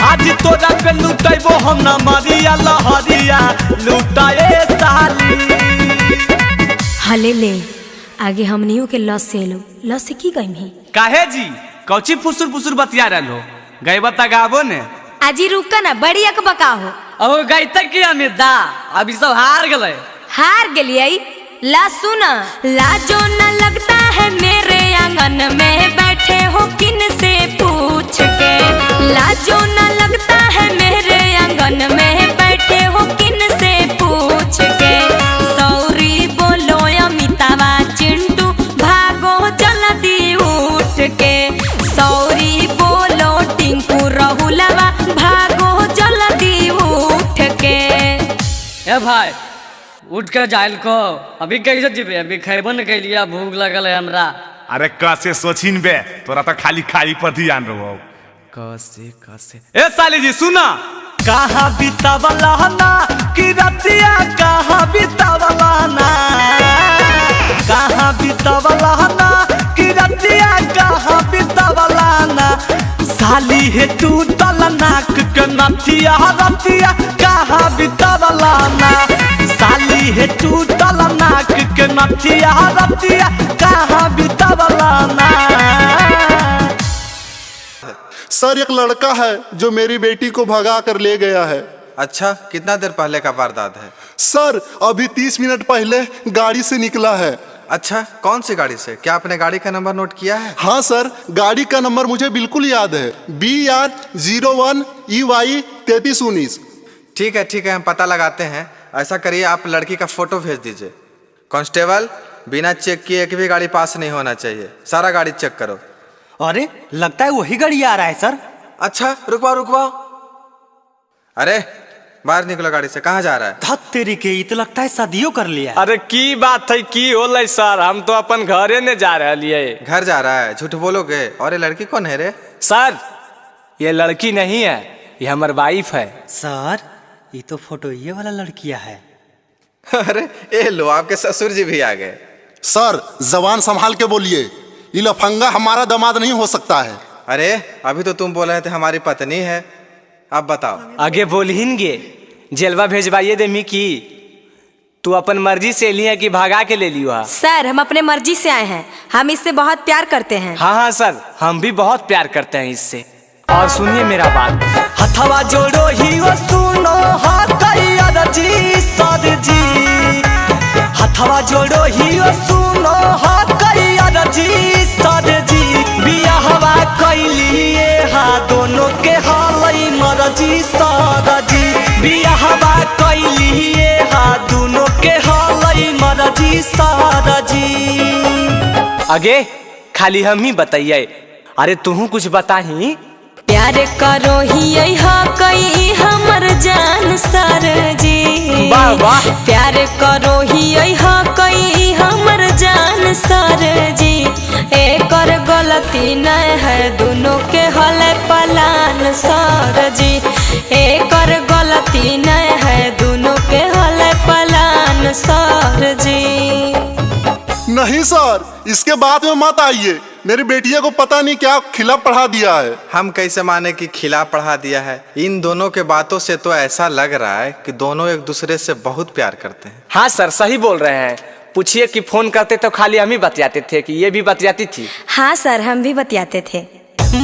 आज तोरा पे लूटेबो हम ना मरिया लहरिया लूटाए साली। हले ले आगे हमनियों के लॉस से लो, लॉस से की गई ही काहे जी कौची फुसुर फुसुर बतिया रहलो, गए बता गाबो ने। आजी रुका ना, बड़ी अकबका हो। अब गई तक किया मिदा, अभी सब हार गए। हार गलिए ला सुना, लाजो न लगता है मेरे आंगन में बैठे हो किन से पूछ के। लाजो न लगता है मेरे आंगन में बैठे हो किन से पूछ के। सौरी बोलो अमितावा चिंटू भागो जल्दी उठ के। सौरी बोलो टिंकू राहुलवा भागो जल्दी उठ के। ए भाई उठ कर जाइल को, अभी कैसे जीवे, अभी खैबन के लिए भूख लगल है हमरा। अरे कैसे सोचिन बे, तोरा तो खाली खाई पर ध्यान रहो। कैसे कैसे ए साली जी सुना, कहाँ बितावला ना कि रतिया, कहाँ बितावला ना, कहाँ बितावला ना कि रतिया, कहाँ बितावला ना। साली है तू तल नाक के नथिया रतिया कहाँ बितावला ना। साली है तू तल नाक के नथिया रतिया कहाँ बितावला ना। सर एक लड़का है जो मेरी बेटी को भगा कर ले गया है। अच्छा, कितना देर पहले का वारदात है? सर अभी 30 मिनट पहले गाड़ी से निकला है। अच्छा, कौन सी गाड़ी से? क्या आपने गाड़ी का नंबर नोट किया है? हाँ सर, गाड़ी का नंबर मुझे बिल्कुल याद है, BR01 EY 3319। ठीक है, हम पता लगाते हैं। ऐसा करिए, आप लड़की का फोटो भेज दीजिए। कांस्टेबल, बिना चेक किए एक भी गाड़ी पास नहीं होना चाहिए, सारा गाड़ी चेक करो। अरे लगता है वही गाड़ी आ रहा है सर। अच्छा रुकवाओ। अरे बाहर निकलो गाड़ी से, कहाँ जा रहा है? धत तेरी के, तो लगता है शादियों कर लिया। अरे की बात है, की होलै सर, हम तो अपन घरे ने जा रहे हैं। घर जा रहा है? झूठ बोलोगे। और ये लड़की कौन है रे? सर ये लड़की नहीं है, ये हमारी वाइफ है। सर ये तो फोटो ये वाला लड़किया है। अरे ये लो, आपके ससुर जी भी आ गए। सर जबान संभाल के बोलिए, ये लफंगा हमारा दामाद नहीं हो सकता है। अरे अभी तो तुम बोल रहे थे हमारी पत्नी है, अब बताओ। आगे बोलहिनगे, जेलवा भेजवाइए दे मिकी। तू अपन मर्जी से लिया कि भागा के ले लियो? सर हम अपने मर्जी से आए हैं, हम इससे बहुत प्यार करते हैं। हाँ सर, हम भी बहुत प्यार करते हैं इससे। और सुनिए मेरा बात, हथवा जोड़ो ही वो सुनो जी सर जी। हथवा जोड़ो ही वो सुनो जी सर जी। बियाहवा कैलिए हा दोनों के हालई मरजी सर जी। बियाहवा कैलिए हा दोनों के हालई मरजी सर जी। आगे खाली हम ही बताइए, अरे तू कुछ बताही। प्यार करो ही कई हमर जान सर जी। वाह वाह। प्यार करो ही कई हमर जान सर जी। एकर गलती न है, दोनों के हले पलान सर जी। एकर गलती न है, दोनों के हले पलान सर जी। नहीं सर, इसके बाद में मत आइए, मेरी बेटिया को पता नहीं क्या खिला पढ़ा दिया है। हम कैसे माने कि खिला पढ़ा दिया है? इन दोनों के बातों से तो ऐसा लग रहा है कि दोनों एक दूसरे से बहुत प्यार करते हैं। हाँ सर सही बोल रहे हैं। पूछिए कि फोन करते तो खाली हम ही बतियाते थे कि ये भी बतियाती थी? हाँ सर हम भी बतियाते थे।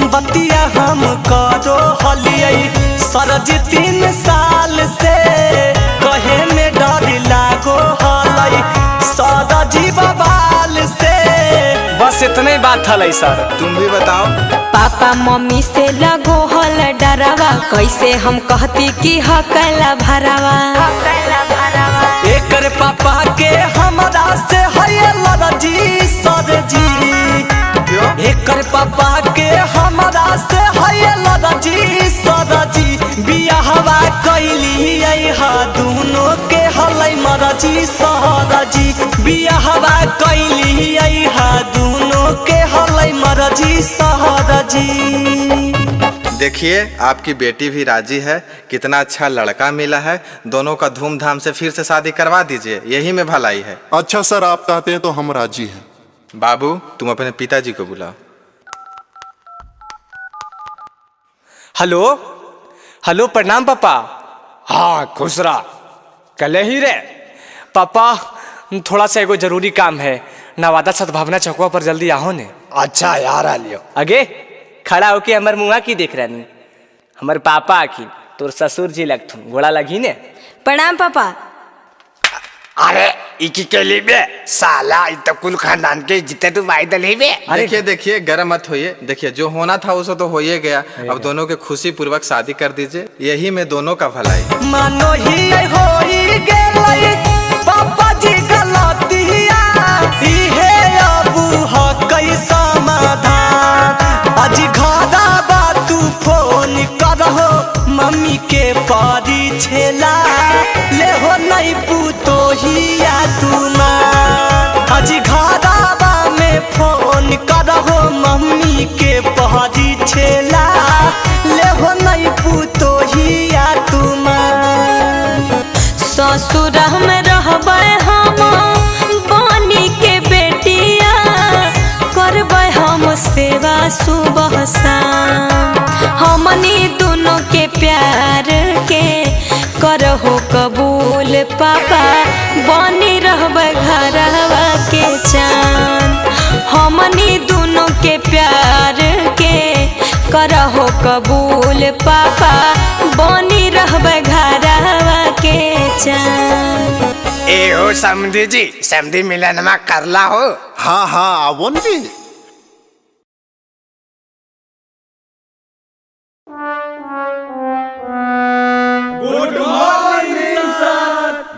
बतिया हम करो हलियै सरजी 3 साल से, कहे में डर लागो हलै सरजी बवाल से। बस इतने बात हलै सर। तुम भी बताओ। पापा मम्मी से लगो हल डरावा, कैसे हम कहती कि हकला भरावा। एकर पापा के हमरा से है लड़जी सर जी। एकर पापा के हमरा से है लड़जी सर जी। बियाहवा कैलिए हा दोनों के हलै मरजी सर जी। बियाहवा कैली हा दोनों के हलै मरजी सहरजी। देखिए आपकी बेटी भी राजी है, कितना अच्छा लड़का मिला है, दोनों का धूमधाम से फिर से शादी करवा दीजिए, यही में भलाई है। अच्छा सर, आप कहते हैं तो हम राजी हैं। बाबू तुम अपने पिताजी को बुलाओ। हेलो हेलो, प्रणाम पापा। हाँ खुश रहा, कल ही रे पापा, थोड़ा सा एगो जरूरी काम है, नवादा सद्भावना चौकवा पर जल्दी आओ ने। अच्छा यार आ लियो। आगे खड़ा होके हमर मुँह की देख रही, हमर पापा आखिन तोर ससुर जी लगथुन, गोड़ा लगी ने। प्रणाम पापा। अरे इकी के लिए बे साला इत कुल खानदान के जितने तू भाई दले बे। देखिए देखिए गर्म मत होइए, देखिए जो होना था उसे तो हो ही गया, अब दोनों के खुशी पूर्वक शादी कर दीजिए, यही में दोनों का भलाई। मानो ही होई गेलै पापा जी गलतिया, इहे अबू ह कई समाधान। आज घरा बा तू फोन करहो मम्मी के पारी छेला, ले हो नहीं पूतो हिया तू मां। आज घरा बा में फोन करहो मम्मी के पारी छेला, ले हो नहीं पूतो हिया तू मां। ससुर में रहबै हम बानी के बेटिया, करबै हम सेवा सुबह शाम, हमनी दोनों के प्यार के करहो कबूल पापा, बनी रहबै घरवा के चान, हमनी दोनों के प्यार के करहो कबूल पापा, बनी रहबै घरवा के चान। ए हो समधी जी, समधी मिलन में करला हो। हाँ हाँ आवो न जी।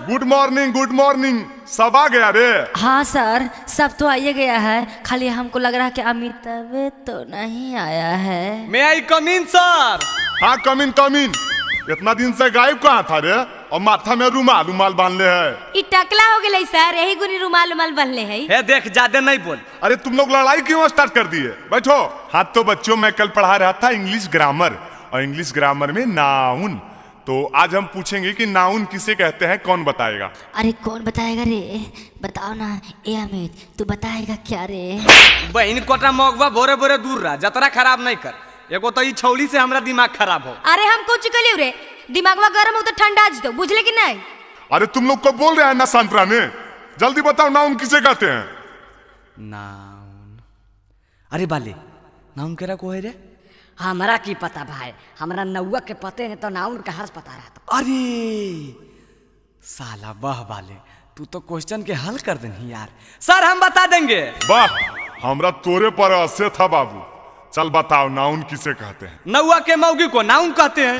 गुड मॉर्निंग गुड मॉर्निंग, सब आ गया रे? हाँ सर, सब तो आइए गया है, खाली हमको लग रहा है कि अमिताभ तो नहीं आया है। मैं आई कम इन सर। हाँ कम इन। इतना दिन से गायब कहाँ था रे? और माथा में रुमाल बांध ले है। ई टकला हो गया सर, यही गुनी रुमाल बनले है। हे देख ज्यादा नहीं बोल। अरे तुम लोग लड़ाई क्यों स्टार्ट कर दिए? बैठो। हाँ तो बच्चों, मैं कल पढ़ा रहा था इंग्लिश ग्रामर, और इंग्लिश ग्रामर में नाउन, तो आज हम पूछेंगे कि नाउन किसे कहते हैं, कौन बताएगा? अरे कौन बताएगा रे, बताओ ना। ए अमित तू बताएगा क्या रे? बहन कोटा मौगवा भोरे भोरे दूर रहा, जतरा खराब नहीं कर, एगो तो ई छौली से हमरा दिमाग खराब हो। अरे हम कुछ कलियो रे, दिमागवा गरम हो तो ठंडा आज दो, बुझले कि नहीं? अरे तुम लोग को बोल रहे हैं ना शांत रहने, जल्दी बताओ नाउन किसे कहते हैं? नाउन, अरे बाले नाउन केरा को है रे? हमरा की पता भाई, हमरा नौवा के पते ने तो नाउन का हर्ष पता रहता। अरे साला वाह बाले, तू तो क्वेश्चन के हल कर देनी यार। सर हम बता देंगे। वाह, हमरा तोरे पर आसे था बाबू। चल बताओ नाउन किसे कहते हैं? नौवा के मौगी को नाउन कहते हैं।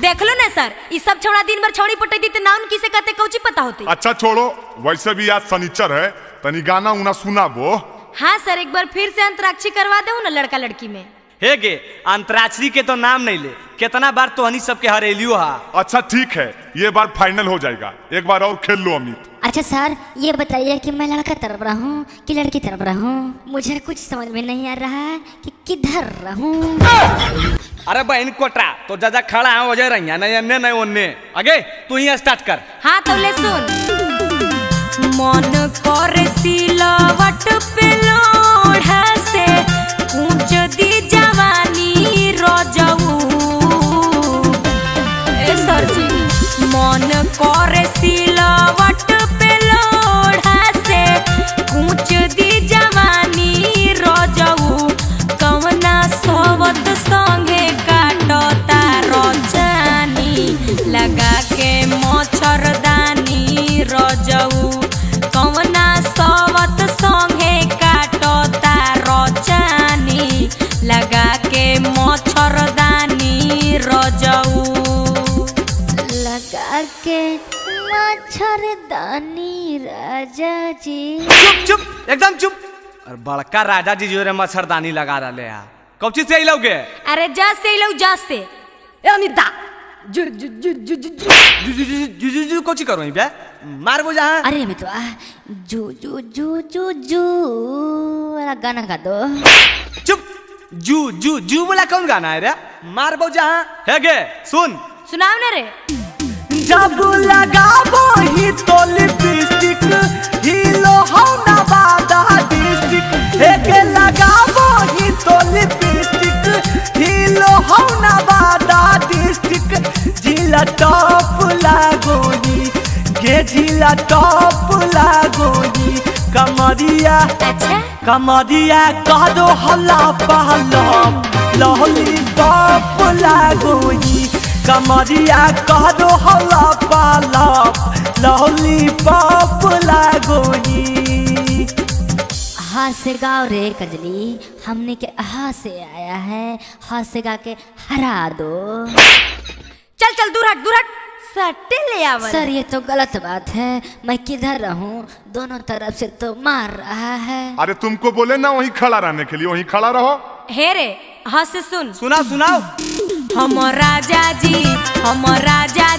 देख लो ना सर, ये सब छौड़ा दिन भर छौड़ी पटैती तो नाउन किसे कहते कौची पता होती। अच्छा छोड़ो, वैसे भी आज शनिचर है, तनी गाना उना सुनाबो। हाँ सर, एक बार फिर से अंतराक्षरी करवा दो ना लड़का लड़की में। हे गे, अंतराक्षरी के तो नाम नहीं ले, कितना बार तो हनी सबके हरेलियो हा। अच्छा ठीक है, ये बार फाइनल हो जाएगा, एक बार और खेल लो अमित। अच्छा सर, ये बताइए कि मैं लड़का तरफ रहूं कि लड़की तरफ रहूं? मुझे कुछ समझ में नहीं आ रहा है कि किधर रहूं। अरे बहन कोटरा, तो जा खड़ा है वजह रही, नहीं अन्य नहीं ओन्ने। आगे तू ही स्टार्ट कर। हाँ तो ले सुन। मन कर सिलवट पे लोढ़ा से कूच दी जवानी रजऊ। ए सर जी, मन कर सिलवट पे लोढ़ा से कूच दी जवानी रजऊ। कवना सोवत संगे काटता रचानी, लगा के मच्छरदानी रजऊ। कवना सोवत संगे काटता रचानी, लगा के मच्छरदानी रजऊ। लगा के मच्छरदानी राजा जी। चुप चुप एकदम चुप। और बड़का राजा जी जो रे मच्छरदानी लगा रहे हैं, कौची से लोगे? अरे जा से लो, जा से। ए अमिता, जु जु जु जु जु जु जु कोची करो बे मार बो जहां। अरे मैं तो जू जू जू जू जू वाला गाना गा दो। चुप जू जू जू वाला कौन गाना है रे? मार बो जहां है गे सुन सुनाओ ना रे। जब लगाबो ही तो लिपस्टिक हीलो हो नवादा डिस्ट्रिक्ट एके लगाबो ही तो लिपस्टिक हीलो हो नवादा डिस्ट्रिक्ट जिला टॉप लागोनी गे जिला टॉप लागोनी कमरिया कमरिया कह दो हल्ला पहला लॉलीपॉप लागोनी कमरिया कह दो हल्ला पाला लॉलीपॉप लागोनी। हाथ से गाओ रे कजली हमने के हाथ से आया है हाथ से गा के हरा दो। चल चल दूर हट सट्टे ले आवा। सर ये तो गलत बात है मैं किधर रहूं दोनों तरफ से तो मार रहा है। अरे तुमको बोले ना वहीं खड़ा रहने के लिए वहीं खड़ा रहो। हे रे हाँ से सुन सुनाओ सुनाओ। हम राजा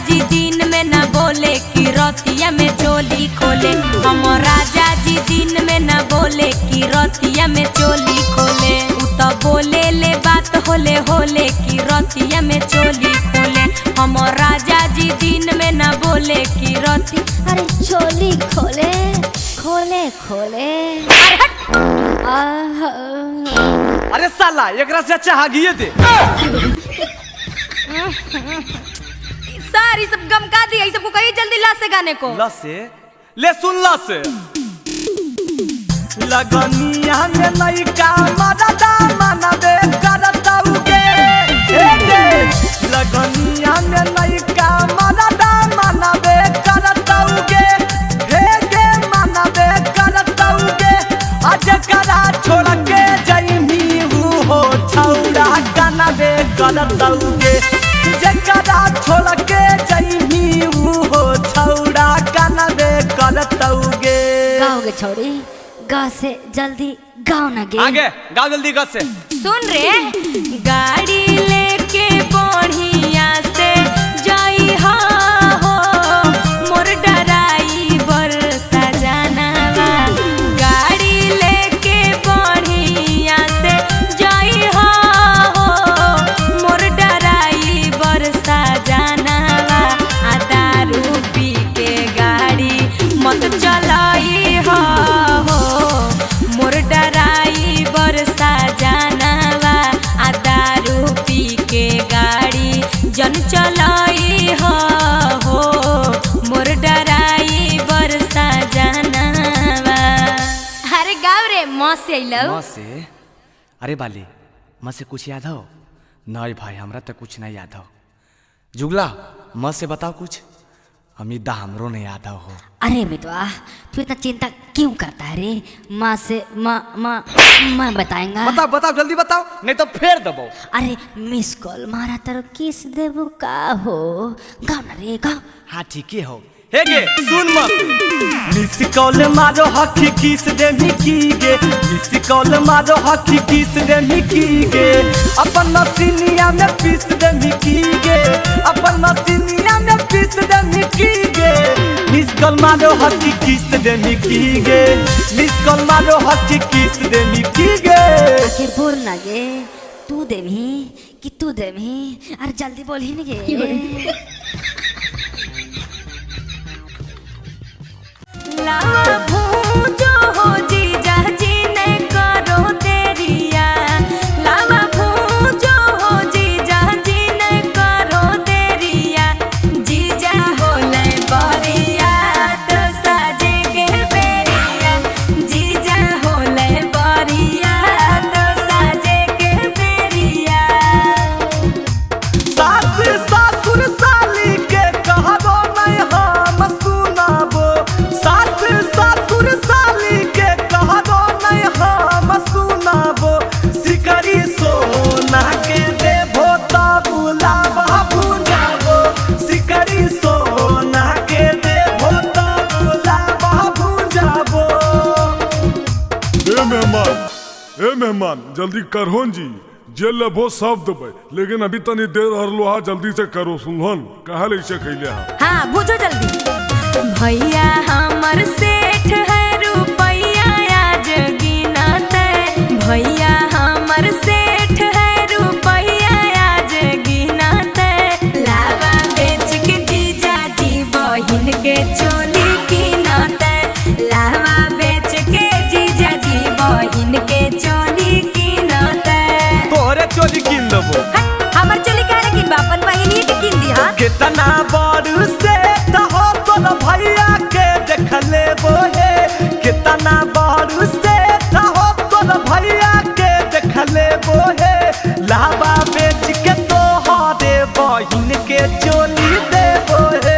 जी दिन में न बोले कि रतिया में चोली खोले। हम राजा जी दिन में न बोले कि रतिया में चोली खोले। उ तो बोले ले बात होले होले कि रतिया में चोली खोले। हम राजा जी दिन में न बोले कि रति अरे चोली खोले खोले खोले। अरे साला एकरा से अच्छा हागिए दे। सारी सब गम का दिया सबको कही जल्दी ला से गाने को। ला से ले सुन ला से लगनिया में लइका मददा मनबे करता उगे लगनिया में लइका मददा मनबे करता उगे हे गे मनबे करता उगे आज करा छोड़ के जइमी हो छौड़ा कनबे करता उगे जकरा छोड़ के जइमी हो छौड़ा कनबे करता उगे। गाओगे छोड़ी गा से जल्दी गाओ ना गे आगे गाओ जल्दी गा से। सुन रे गाड़ी लेके बढ़िया से जाई हो मोर डराइवर सजनवा। गाड़ी लेके बढ़िया से जाई हो मोर डराइवर सजनवा। आ दारू पी के गाड़ी मत चलाई हो मोर डराइवर सजनवा। आ दारू पी के गाड़ी जन चलाई हो मोर डराइवर सजनवा। अरे गाँव रे माँ से अइलो। माँ से अरे बाली माँ से कुछ याद हो? नहीं भाई हमरा तो कुछ नहीं याद हो। जुगला माँ से बताओ कुछ अमिता हमरो नहीं याद हो। अरे मितवा तू इतना चिंता क्यों करता है रे? माँ से माँ बताएंगा। बताओ बताओ जल्दी बताओ नहीं तो फेर दबो। अरे मिस कॉल मारा तर किस देबू का हो गाओ ना रे गाओ। हाँ ठीक हो हे गे सुन मत मिस कॉल मारो हकी किस दे मिकी गे मिस कॉल मारो हकी किस दे मिकी गे अपन मसीनिया में पीस दे मिकी गे अपन मसीनिया में पीस दे मिकी गे मिस कॉल मारो हकी किस दे मिकी गे मिस कॉल मारो हकी किस दे मिकी गे। आखिर बोल ना गे तू देमी कि तू देमी अरे जल्दी बोल ही नहीं गे। लावा भूजो हो जीजा जी ने करो देरिया। लावा भूजो हो जीजा जी ने करो देरिया। जीजा होले बरिया तो साजे के बेरिया। जीजा होले बरिया तो साजे के बेरिया। सास ससुर साली के कहबो नहीं हम सुनाबो सास ससुर साली के कहबो नहीं हम सुनाबो सिकरी सोना के देबो त बुलावा भुजाबो सिकरी सोना के देबो त बुलावा भुजाबो। ए मेहमान जल्दी करहोन जी जे लेबो सब देबै, लेकिन अभी तनी देर हरलो हा, जल्दी से करो सुनहन, कहा ले इसे खैले हा। हाँ बुझो जल्दी। भैया हमर सेठ है रुपैया आज गिनते, भैया हमर सेठ है रुपैया आज गिनते, लावा बेच के जीजा जी बहिन के चोली कीनते, लावा बेच के जीजा जी बहिन के चोली कीनते। तोरे चोली किन देबो। हमर चोली काहे किन बा, अपन बहिनी के किन दी हा। कितना बड़ से हो तोर भैया के देख लेबो हे, कितना बड़ से हो तोर भैया के देख लेबो हे, लावा बेच के तोहरे बहिन के चोली देबो हे,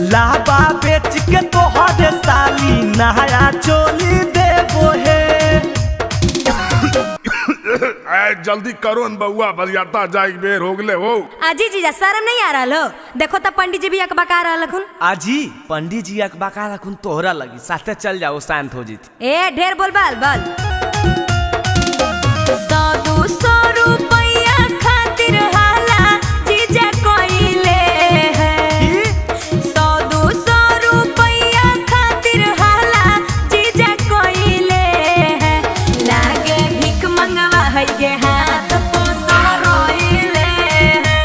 लावा बेच के तोहरे साली नया चोली देबो हे। जल्दी करो न बउआ, बरियाता जाए बेर हो गले हो। आजी जीजा शर्म नहीं आ रहा हो, देखो तो पंडित जी भी अकबका रहा लखुन। आजी पंडित जी अकबका रखुन तोहरा लगी, साथे चल जाओ शांत हो जीत। ए ढेर बोल बाल बल। 100-200 रुपया खातिर हाला जीजा कोइले है, 100-200 रुपया खातिर हाला जीजा कोइले है, लागे भीख मंगवा है गे हाथ पोसरोइले है,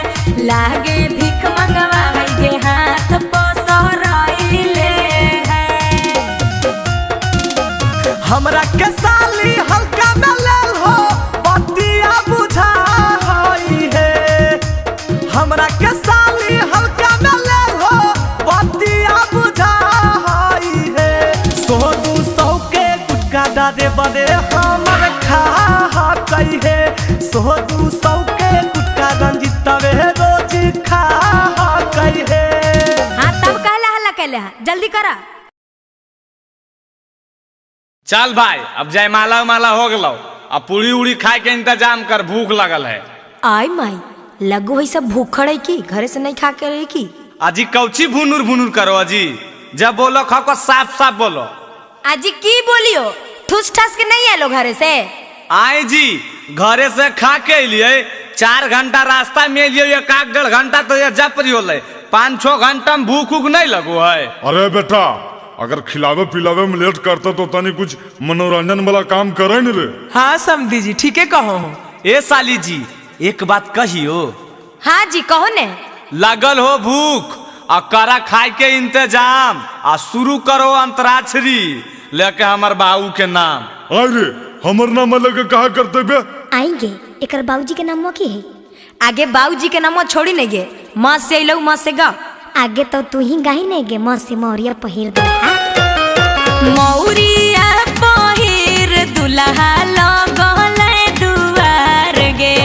लागे भीख मंगवा है गे हाथ पोसरोइले है। हमरा के साली हल्का में लेल हो, बतिया बुझा होई है, हमरा के साली हल्का में लेल हो, बतिया बुझा होई है, 100-200 के गुटका डारे बड़े हमर खा कई है, 100-200 के गुटका रंजिता वे रोज खा कई है। हाँ तब कहला हल्ला कहले हा, जल्दी करा। चल भाई अब जयमाला उमाला हो गलो, अब पूरी उड़ी खाए के इंतजाम कर, भूख लगल है। आई माई लगो है सब भूखड़ है की, घरे से नहीं खा के रही की। अजी कौची भुनुर भुनुर करो अजी, जब बोलो खा को साफ साफ बोलो। आजी की बोलियो, ठूस ठास के नहीं आलो घरे से। आए जी घरे से खा के लिए 4 घंटा रास्ता में लिए, 1-1.5 घंटा तो ये जपरी होले, 5-6 घंटा में भूख उख नहीं लगो है। अरे बेटा अगर खिलावे पिलावे में लेट करता तो तनी कुछ मनोरंजन वाला काम करे न रे। हाँ समधी जी ठीक है कहो। ए साली जी एक बात कहियो। हाँ जी कहो ने। लगल हो भूख आ करा खाए के इंतजाम, आ शुरू करो अंतराक्षरी लेके हमर बाबू के नाम। अरे हमर नाम लेके कहा करते बे? आएंगे एकर बाबूजी के नाम की है? आगे बाबूजी के नाम छोड़ी नहीं गे, माँ से लो माँ से गा। आगे तो तू ही गाही नहीं गे, माँ से मौरिया पहिर दे। मौरिया पहिर दुल्हा लगले दुआर गे,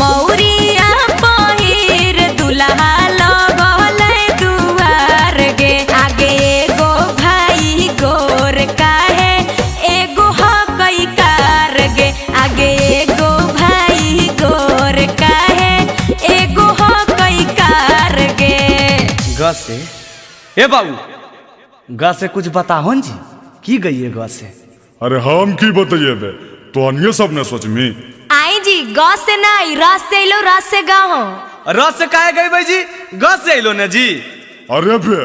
मौरिया पहिर दुल्हा लगले दुआर गे। आगे एगो भाई गोर काहे एगो हकई कार गे, आगे एगो भाई गोर काहे एगो हकई कार गे। ग से ए बाबू ग से कुछ बताओ जी, की गई है ग से? अरे हम की बताइए बे, तो अन्य सब ने सोच में आई जी ग से नहीं रस से लो, रस से गाओ। रस से काहे गई भाई जी? ग से लो ने जी। अरे बे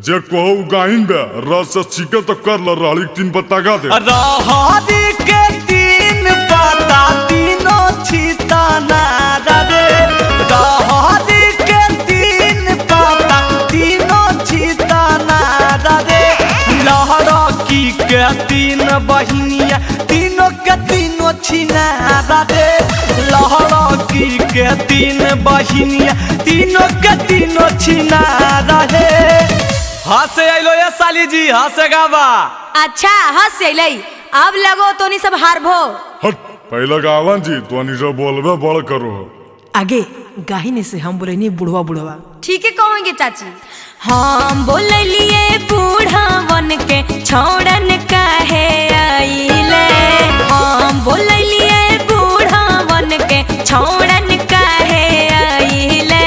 जे कहू गाइन बे रस से सीखे तो कर ल, रहली 3 पत्ता गा दे। रहरी के 3 पत्ता तीनों छीता ना रे, रहरी के 3 पत्ता तीनों छीता ना रे, लहरा की के 3 बहिनिया तीनों के तीनों छीना रे, लहरा की के 3 बहिनिया तीनों के तीनों छीना रे। हंसे आइलो ये साली जी, हंसे गावा। अच्छा हंस अलै, अब लगो तो नहीं सब हारबो। हट पहले गावन जी तो नहीं सब बोलबे बड़ करो। आगे गाहिने से हम बोले नहीं बुढ़वा बुढ़वा। ठीक है कहोगे चाची। हम बोलिए बूढ़ावन के छोड़न काहे आइले, हम बोलिए बूढ़ावन के छोड़न काहे आइले,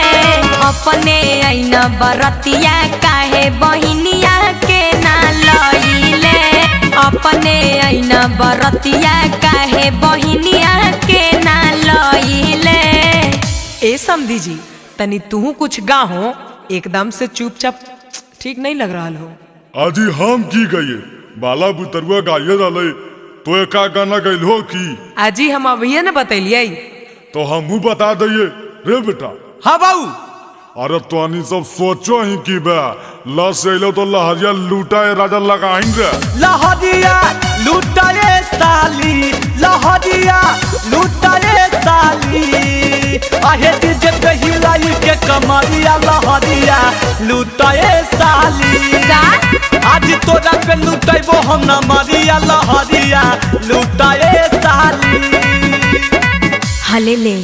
अपने आईना बरतिया काहे बहिनिया के ना लइले, अपने आईना बरतिया काहे बहिनिया के ना लइले। गईले। ए समधी जी तनी तू कुछ गाहो, एकदम से चुपचाप ठीक नहीं लग रहा हो। आजी हम की गई बाला बुतरुआ गाये डाले तो एक का गाना गइल हो की आजी हम अभी न बतैलिए तो हमहू बता दिए रे बेटा। हाँ बाबू। अरे तो सब सोचो ही की बे लस अलो तो लहरिया लूटाए राजा लगाएंगे। लहरिया लूटाए साली, लहरिया लूटाए साली, आहे डीजे पे हिलाई के कमरिया लहरिया लूटाए साली। आज तोरा पे लूटेबो हम ना मरिया लहरिया लूटाए साली। हले ले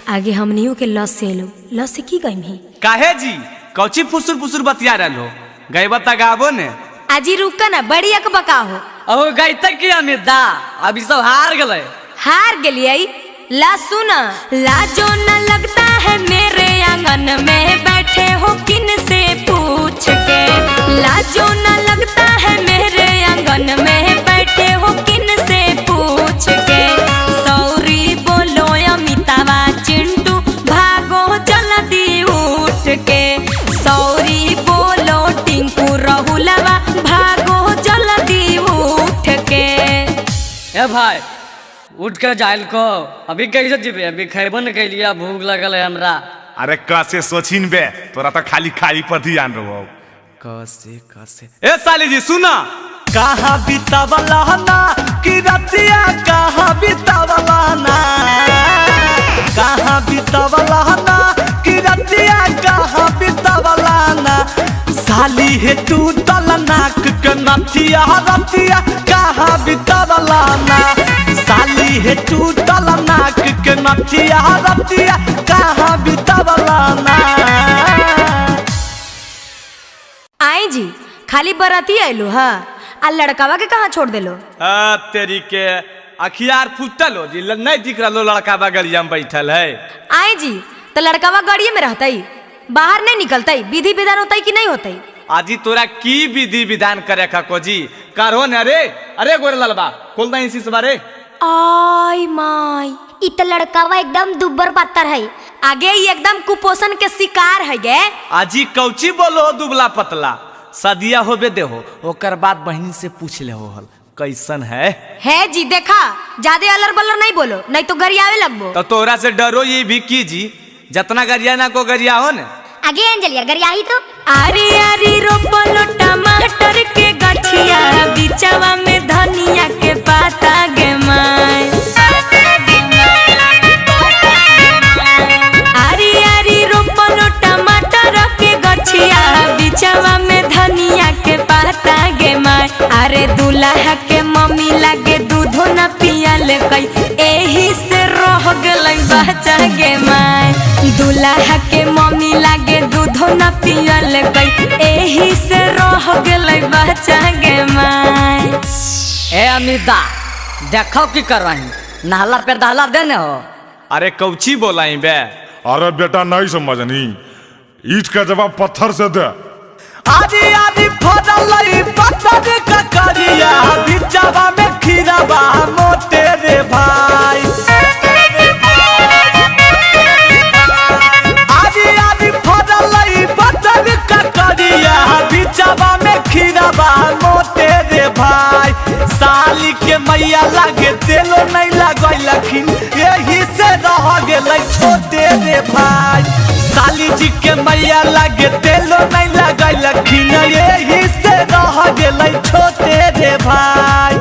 आगे हमनियों के लस से लो, लस से की गई ही काहे जी कौची फुसुर फुसुर बतिया रहो गए बता गाबो ने। आजी रुका ना बड़ी अकबका हो। अब गई तक की अमित दा अभी सब हार गए। हार गलिए ला सुना। लाजो न लगता है मेरे आंगन में बैठे हो किन से पूछ के। लाजो न लगता है मेरे आंगन में बैठे हो किन से पूछ के। सौरी बोलो अमितावा चिंटू भागो जल्दी उठ के। सौरी बोलो टिंकू राहुलवा भागो जल्दी उठ के। ए भाई उठ कर जाइल को अभी कैसे जीवे अभी खैबो न के लिया भूख लगल है हमरा। अरे कैसे सोचिन बे तोरा तो खाली खाई पर ध्यान रहो। कैसे कैसे ए साली जी सुना। कहाँ बितावला ना कि रतिया कहाँ बितावला ना, कहाँ बितावला ना कि रतिया कहाँ बितावला ना। साली है तू तल नाक के नथिया रतिया कहाँ बितावला ना। साली है तू तल नाक के नथिया रतिया कहाँ बितावला ना। आई जी खाली बराती आयलू हा आ लड़कावा के कहाँ छोड़ देलो। तेरी के अखियार फुटल हो जी नहीं दिख रहा लड़का बगलिया में बैठल है। आई जी तो लड़कावा गाड़िए में रहता ही बाहर नहीं निकलता ही विधि विधान होता ही कि नहीं होता ही। आजी तोरा की विधि विधान करे खको जी करो न। अरे अरे गोरे ललबा खोल दई इसी बारे। आई माई इ त लड़कावा एकदम दुब्बर पत्थर है। आगे ही एकदम कुपोषण के शिकार है गे। आजी कौची बोलो दुबला पतला सदिया होबे दे हो ओकर बाद बहन से पूछ ले हो हल कैसन है जी देखा ज्यादा अलर बलर नहीं बोलो नहीं तो गरियावे लगबो। तो तोरा से डरो ये भी की जी जितना गरिया ना को गरिया हो न। आगे अंजलिया गरियाही तो आरी आरी रोपलो टमाटर के गठिया बिचवा में धनिया के पाता गे माय। आरी आरी रोपलो टमाटर के गठिया बिचवा में धनिया के पाता गे माय। अरे दूल्हा के मम्मी लागे दूधो न पियल कई एही से रह गई बच्चा गे माय। दूल्हा के मम्मी लागे दूधो न पियल कई एही से रह गई बच्चा गे माय। ए अमिता देखो की कर रही नहला पे दहला देने हो। अरे कौची बोलाई बे। अरे बेटा नहीं समझनी ईट का जवाब पत्थर से दे। आदि आदि फदलई पत्थर का करिया बिचवा में खीराबा मोटे रे भाई। आदि आदि फदलई पत्थर का करिया बिचवा में खीराबा मोटे रे भाई। साली के मैया लागे तेलो नहीं लगैलखिन यही से रह गेलै छोटे रे भाई। साली जी के मैया लागे तेलो नहीं लगैलखिन यही से रह गेलै छोटे रे भाई।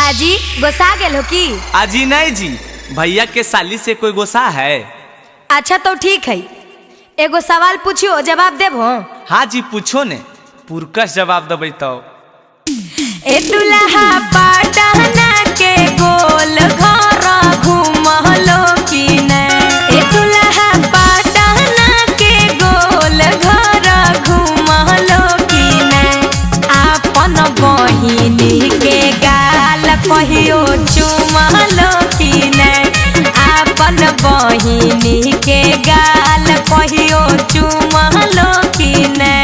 आजी गोसा गेल हो की। आजी नहीं जी भैया के साली से कोई गोसा है। अच्छा तो ठीक है एगो सवाल पूछियो जवाब देबो। हाँ जी पूछो ने पुरकस जवाब देबै तो। ए दुल्हा पटना के गोल घर घूमलो की ने। ए दुल्हा पटना के गोल घर घूमलो की ने। आपन बहिनी के गाल कहियो चुमलो की ने। आपन बहिनी के गाल कहियो चुमलो की ने।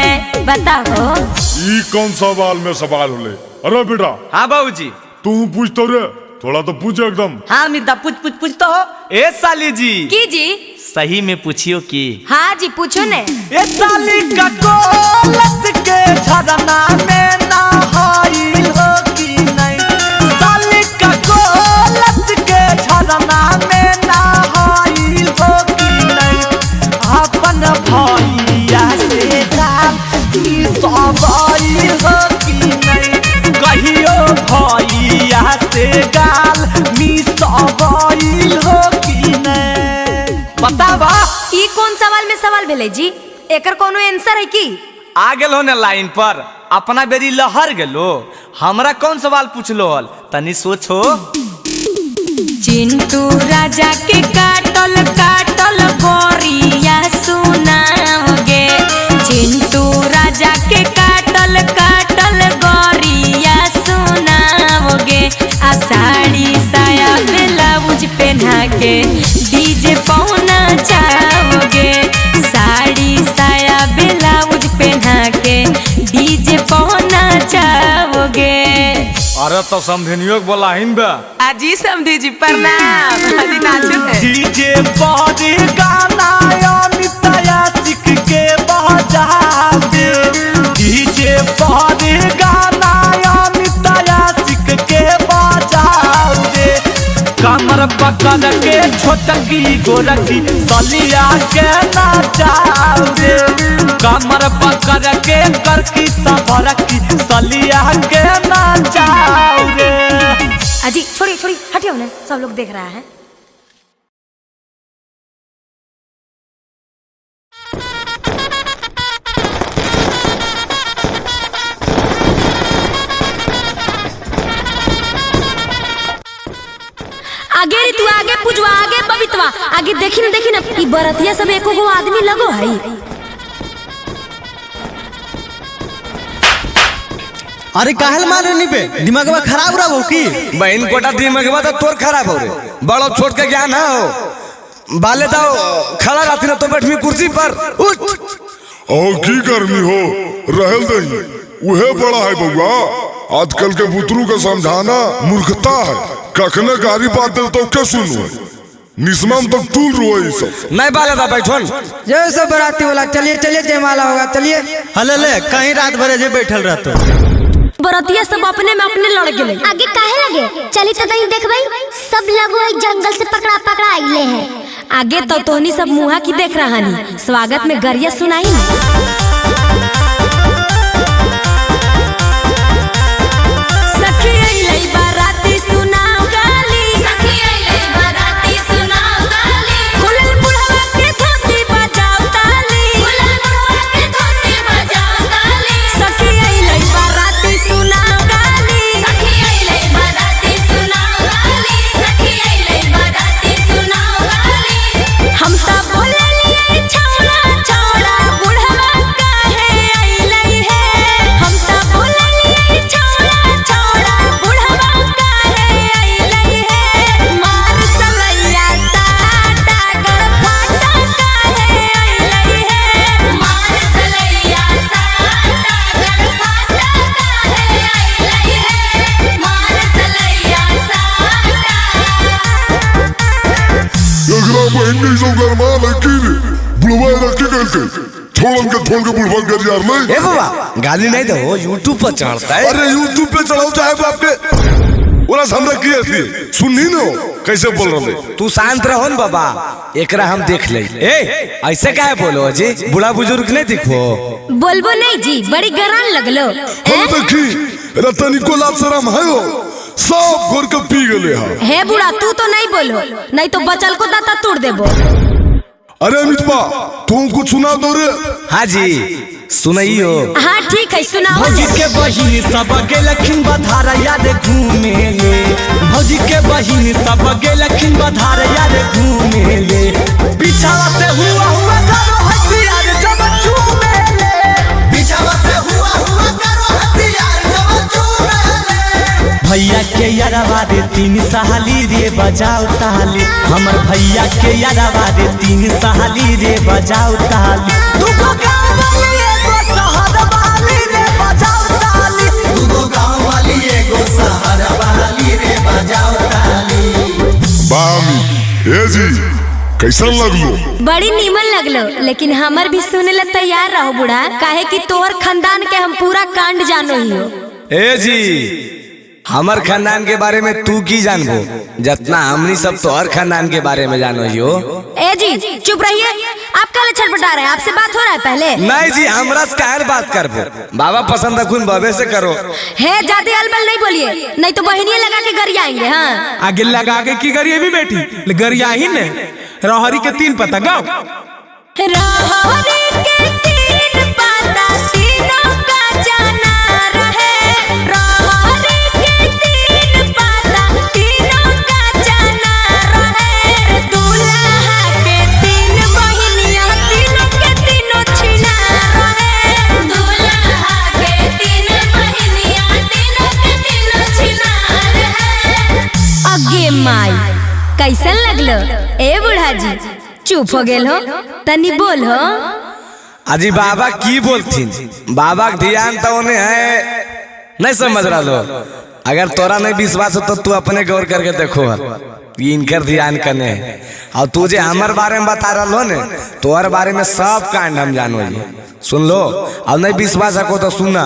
बताओ ई कौन सवाल में सवाल होले। अरे बेटा हाँ बाबूजी तू पूछ तो रे थोड़ा तो पूछो एकदम। हाँ अमित दा पूछ तो हो। ए साली जी की जी? सही में पूछियो की। हाँ जी पूछो ने। ए साली का कोलत के झरना में नहाई हो कि नहीं। साली का कोलत के झरना में नहाई हो कि नहीं। अपन भैया से जाती सवाई हो कि नहीं। कहियो भैया से गाल मिसवाई हो कि नहीं। बतावा ई कौन सवाल में सवाल भेले जी? एकर कोनो आंसर है की? आ गेलो ने लाइन पर, अपना बेरी लहर गेलो। हमरा कौन सवाल पूछलो हल तनी सोचो। चिंटू राजा के काटल काटल गोरिया सुनाओगे। चिंटू राजा के काटल काटल गोरिया सुनाओगे। आ साड़ी साया ब्लाउज पहना के डीजे पहुना जाओगे। साड़ी साया ब्लाउज पहना के डीजे पहुना जाओगे। अरे तो समझनियो बोला हिन बे। अजी समधी जी प्रणाम। अजी नाचो है। डीजे बॉडी गाना अमिताया सिख के बजावे। डीजे बॉडी गाना अमिताया सिख के बजावे। कमर पकड़ के छोटकी गोरखी सलिया के नाचावे। कमर पकड़ के करकी सबरकी सलिया के नाचावे। अजी छोड़ी छोड़ी हटियो ना, सब लोग देख रहा है। आगे रे तू आगे पूजवा आगे बबीतवा आगे देखी ना ई बरतिया सब एको गो आदमी लगो है। अरे काहल मारे नी पे दिमागवा खराब रहा हो की। बहन कोटा दिमागवा तो तोर खराब हो रे। बड़ो छोट के ज्ञान हो। बाले दाओ खड़ा रहती ना तो बैठमी कुर्सी पर। उठ और की गर्मी हो रहल दही उहे बड़ा है बउआ। आजकल के बुतरू का समझाना मूर्खता है। कखने गारी बात दे तो क्या सुनू निस्मम तक तूल रोए सब। नहीं बाले दा बैठन। जय सब बराती वाला चलिए चलिए जयमाला होगा चलिए। हले ले कहीं रात भर जे बैठल रहतो। बरतिया सब अपने में अपने लड़ गेले। आगे काहे लगे चली तो नहीं देखबई। सब लोग एक जंगल से पकड़ा आइले हैं। आगे तो तोहनी सब मुहा की देख रहा नी। स्वागत में गरिया सुनाई ना। सखी अइलै बाराती सुनाओ गाली। सखी अइलै बाराती सुनाओ गाली। खुलल बुढ़वा के धोती बजाओ ताली। खुलल बुढ़वा के धोती बजाओ ताली। सखी अइलै बाराती सुनाओ गाली। सखी अइलै बाराती सुनाओ गाली। सखी अइलै बाराती सुनाओ गाली। हम ता बोललिए छौड़ा छौड़ा बुढ़वा काहे अइलै है। हम ता बोललिए छौड़ा छौड़ा बुढ़वा काहे अइलै है। मार सलैया साटा गड़फाटा काहे अइलै है। मार सलैया साटा गड़फाटा काहे अइलै है। मार सलैया एकरा बहन के सब गरमा लगी रे बुलवा रखे करके छोड़न के थोड़ के बुलवा कर यार ले। ए बाबा गाली नहीं दो यूट्यूब पर चढ़ता है। अरे यूट्यूब पे चढ़ाओ चाहे बाप के ओरा हमरा की असली सुननी न कैसे बोल रहे। तू शांत रहो न बाबा एकरा हम देख ले। ए ऐसे काहे बोलो जी बूढ़ा बुजुर्ग नहीं दिखो। बोलबो नहीं जी बड़ी गरान लगलो। हम देखी रतनी को लाभ शरम है हो सब घोर के पी गले हे बुढ़ा तू तो नहीं बोलो नहीं तो बचल को दाता तोड़ देबो। अरे अमितपा तुम कुछ सुना दो रे। हाँ जी सुनाइयो। हाँ ठीक है सुनाओ। भौजी के बहिन सब गेलखिन बधार याद घूमे ले। भौजी के बहिन सब गेलखिन बधार याद घूमे ले। पिछावा से हुआ करो हथियार जब चूमे ले। पिछावा से हुआ करो हथियार जब चूमे ले। भैया के यारवा रे 3 साली रे बजाओ ताली। हमर भैया के यारवा रे 3 साली रे बजाओ ताली। तू को गाँव वाली एगो शहर वाली रे बजाओ ताली। तू को गाँव वाली एगो शहर वाली रे बजाओ ताली। ए जी कैसन लगलो? बड़ी नीमन लगलो, लेकिन हमर भी सुने ला तैयार रहो बुढ़ा, काहे कि तोहर खानदान के हम पूरा कांड जानो हियो। ए जी हमर खानदान के बारे में तू की जानबो जितना हमनी सब तोहर खानदान के बारे में जानो हियो। ए जी चुप रहिए, आप काले छटपटा रहे हैं, आपसे बात हो रहा है पहले। नहीं जी हमरा से काहे बात करबो, बाबा पसंद रखून बाबे से करो। है ज्यादा अलबल नहीं बोलिए, नहीं तो बहनियां लगा के घर आएंगे। हाँ आगे लगा के की गरिए भी बेटी गरिया ही ने रहरी के 3 पत्ता गाओ। रहरी के 3 पत्ता तीनों का जाना रहे, रहरी के 3 पत्ता तीनों का जाना रहे, दूल्हा के 3 बहनियां तीनों के तीनों छिना रहे, दूल्हा के 3 बहनियां तीनों के तीनों छिना रहे। अगे माई कैसन लगलो ए बूढ़ा जी? चुप हो गेल हो, तनी बोल हो। अजी बाबा की बोलथिन, बाबा के ध्यान तो उन्हें है नहीं समझ रहा लो। अगर तोरा नहीं विश्वास हो तो तू अपने गौर करके देखो इनकर ध्यान कने। और तू जे हमार बारे में बता रहा लो ने तोहर बारे में सब कांड हम जानो सुन लो। और नहीं विश्वास रखो तो सुना।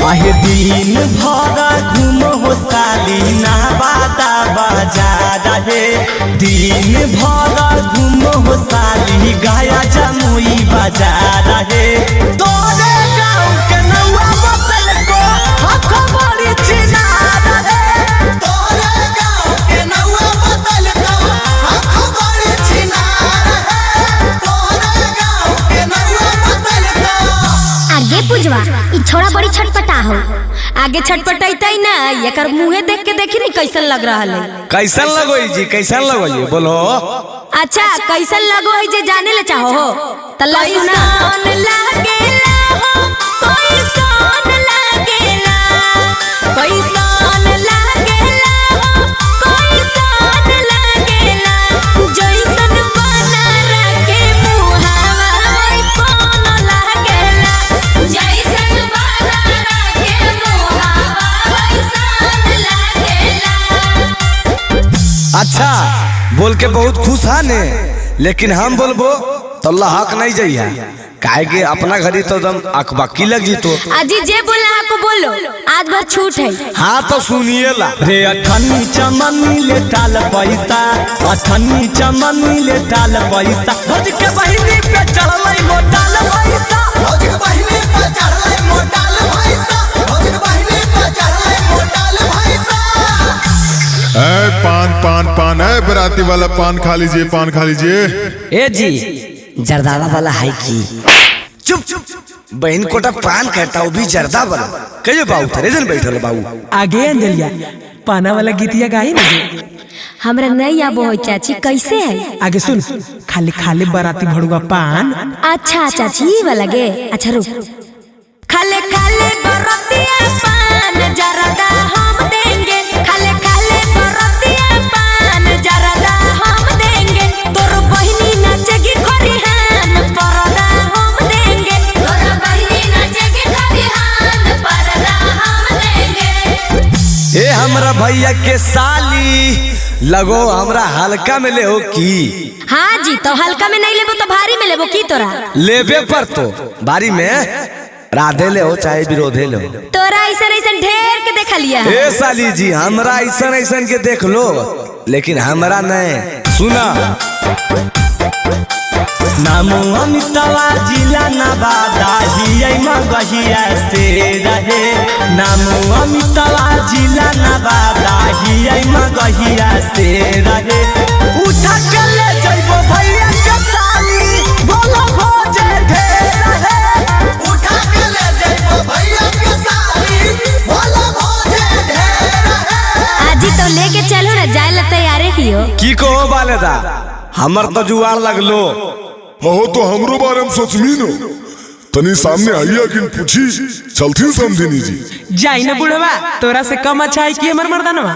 आहे दिन भर घूमो हो साली नवादा बाजार रे, दिन भर घूमो हो साली गया जमुई बाजार रे, तोरे गाँव के नौआ बदल को हक बड़ी चिनार रे, तोरे गाँव के नौआ बदल को हक बड़ी चिनार रे, तोरे गाँव के नौआ बदल को। आगे पुजवा ई छोड़ा बड़ी छटपटा हो, आगे छटपटाई ना, एकर मुंहे देख के देखी नहीं कैसन लग रहा है। कैसन लगो जी, कैसन लगो ये बोलो। अच्छा कैसन लगो है जे जाने ले चाहो हो तल्ला सुना। कैसन लागेला हो, कैसन लागेला, कैसन लागेला हो, कैसन लागेला, जैसन बना रखे मुहावा वैसन लागेला, जैसन बना रखे मुहावा वैसन लागेला। अच्छा बोल के बहुत खुश है ने, लेकिन हम बोलबो तो अल्लाह हक नहीं जाइए, काहे के अपना घड़ी तो दम अकबकी लग जी तो। अजी जे बोला आपको बोलो, आज भर छूट है। हाँ तो सुनिए ला रे अठन्नी चमनी ले टाल पैसा, अठन्नी चमनी ले टाल पैसा, भौज के बहिनी पे चढ़लै मोटाल पैसा, भौज के बहिनी पे चढ़लै मोटाल पैसा, भौज के बहिनी पे चढ़लै मोटाल पैसा। ए पान पान पान है बराती वाला पान खा लीजिए, पान खा लीजिए। ए जी जर्दावा वाला है की? चुप चुप बहन कोटा पान कहता वो भी जर्दा वाला कहियो बाबू थरे जन बैठल बाबू। आगे अंजलिया पाना वाला गीतिया गाई ना। हमरा नहीं आबो हो चाची, कैसे है? आगे सुन, खाली खाली बराती भड़ुआ पान। अच्छा चाची वाला गे, अच्छा रुक। खाले खाले बरातिया पान जरदा हम देंगे, खाले खाले बरातिया पान जरदा हम देंगे, तोर बहिनी नाचेगी खरिहान परदा हम देंगे, तोर बहिनी नाचेगी खरिहान परदा हम देंगे। ए हमरा भैया के साली लगो हमरा हल्का में ले हो की? हाँ जी तो हल्का में नहीं लेबो तो भारी में लेबो की तोरा? लेबे पर तो भारी में राधे ले हो चाहे विरोधे ले हो। तोरा ऐसन ऐसन ढेर के देख लिया। ए साली जी हमरा ऐसन ऐसन के देख लो, लेकिन हमरा नहीं। सुना नामो अमितवा जिला नवादा हियै मगहिया से रहे, नामो अमितवा जिला नवादा हियै मगहिया से रहे, उठा के ले जइबो भैया के साली बोलो भोजे ढेर रहे, उठा के ले जइबो भैया के साली बोलो भोजे ढेर रहे। आजी तो लेके चलो ना, जाए ला तैयारे ही हो। की कहो बालेदा हमर तो जुआर लगलो। हो तो हमरो बारे में सोचमी नो, तनी सामने आइया किन पूछी चलती समझनी जी। जाई ना बुढ़वा, तोरा से कम अच्छा है कि हमर मर्दानवा।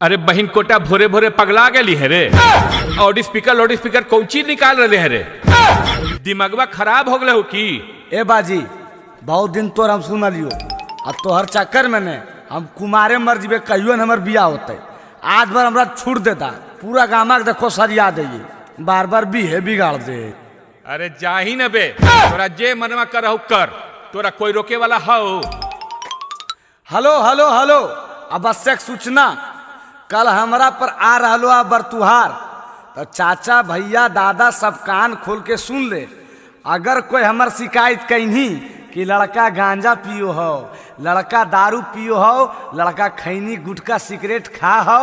अरे बहन कोटा भोरे भोरे पगला गेली है रे। लाउड स्पीकर कौन चीज निकाल रहे है रे। दिमागवा खराब हो गए हो की? ए बाजी बहुत दिन तोर हम सुनलियो अब तोहर चक्कर में ने हम कुमारे मर जीबे कहियो न हमर बियाह होते। आज बार हमरा छूट देता पूरा गामा के देखो सरिया दे बार बार बिहे बिगाड़ दे। अरे जाही न बे, तोरा जे मनवा करहु कर, तोरा कोई रोके वाला हो? हेलो हेलो हेलो आवश्यक सूचना कल हमरा पर आ रहलो आ बरतुहार तो चाचा भैया दादा सब कान खोल के सुन ले। अगर कोई हमर शिकायत कहीं कि लड़का गांजा पियो हो, लड़का दारू पियो हो, लड़का खैनी गुटखा सिगरेट खा हो,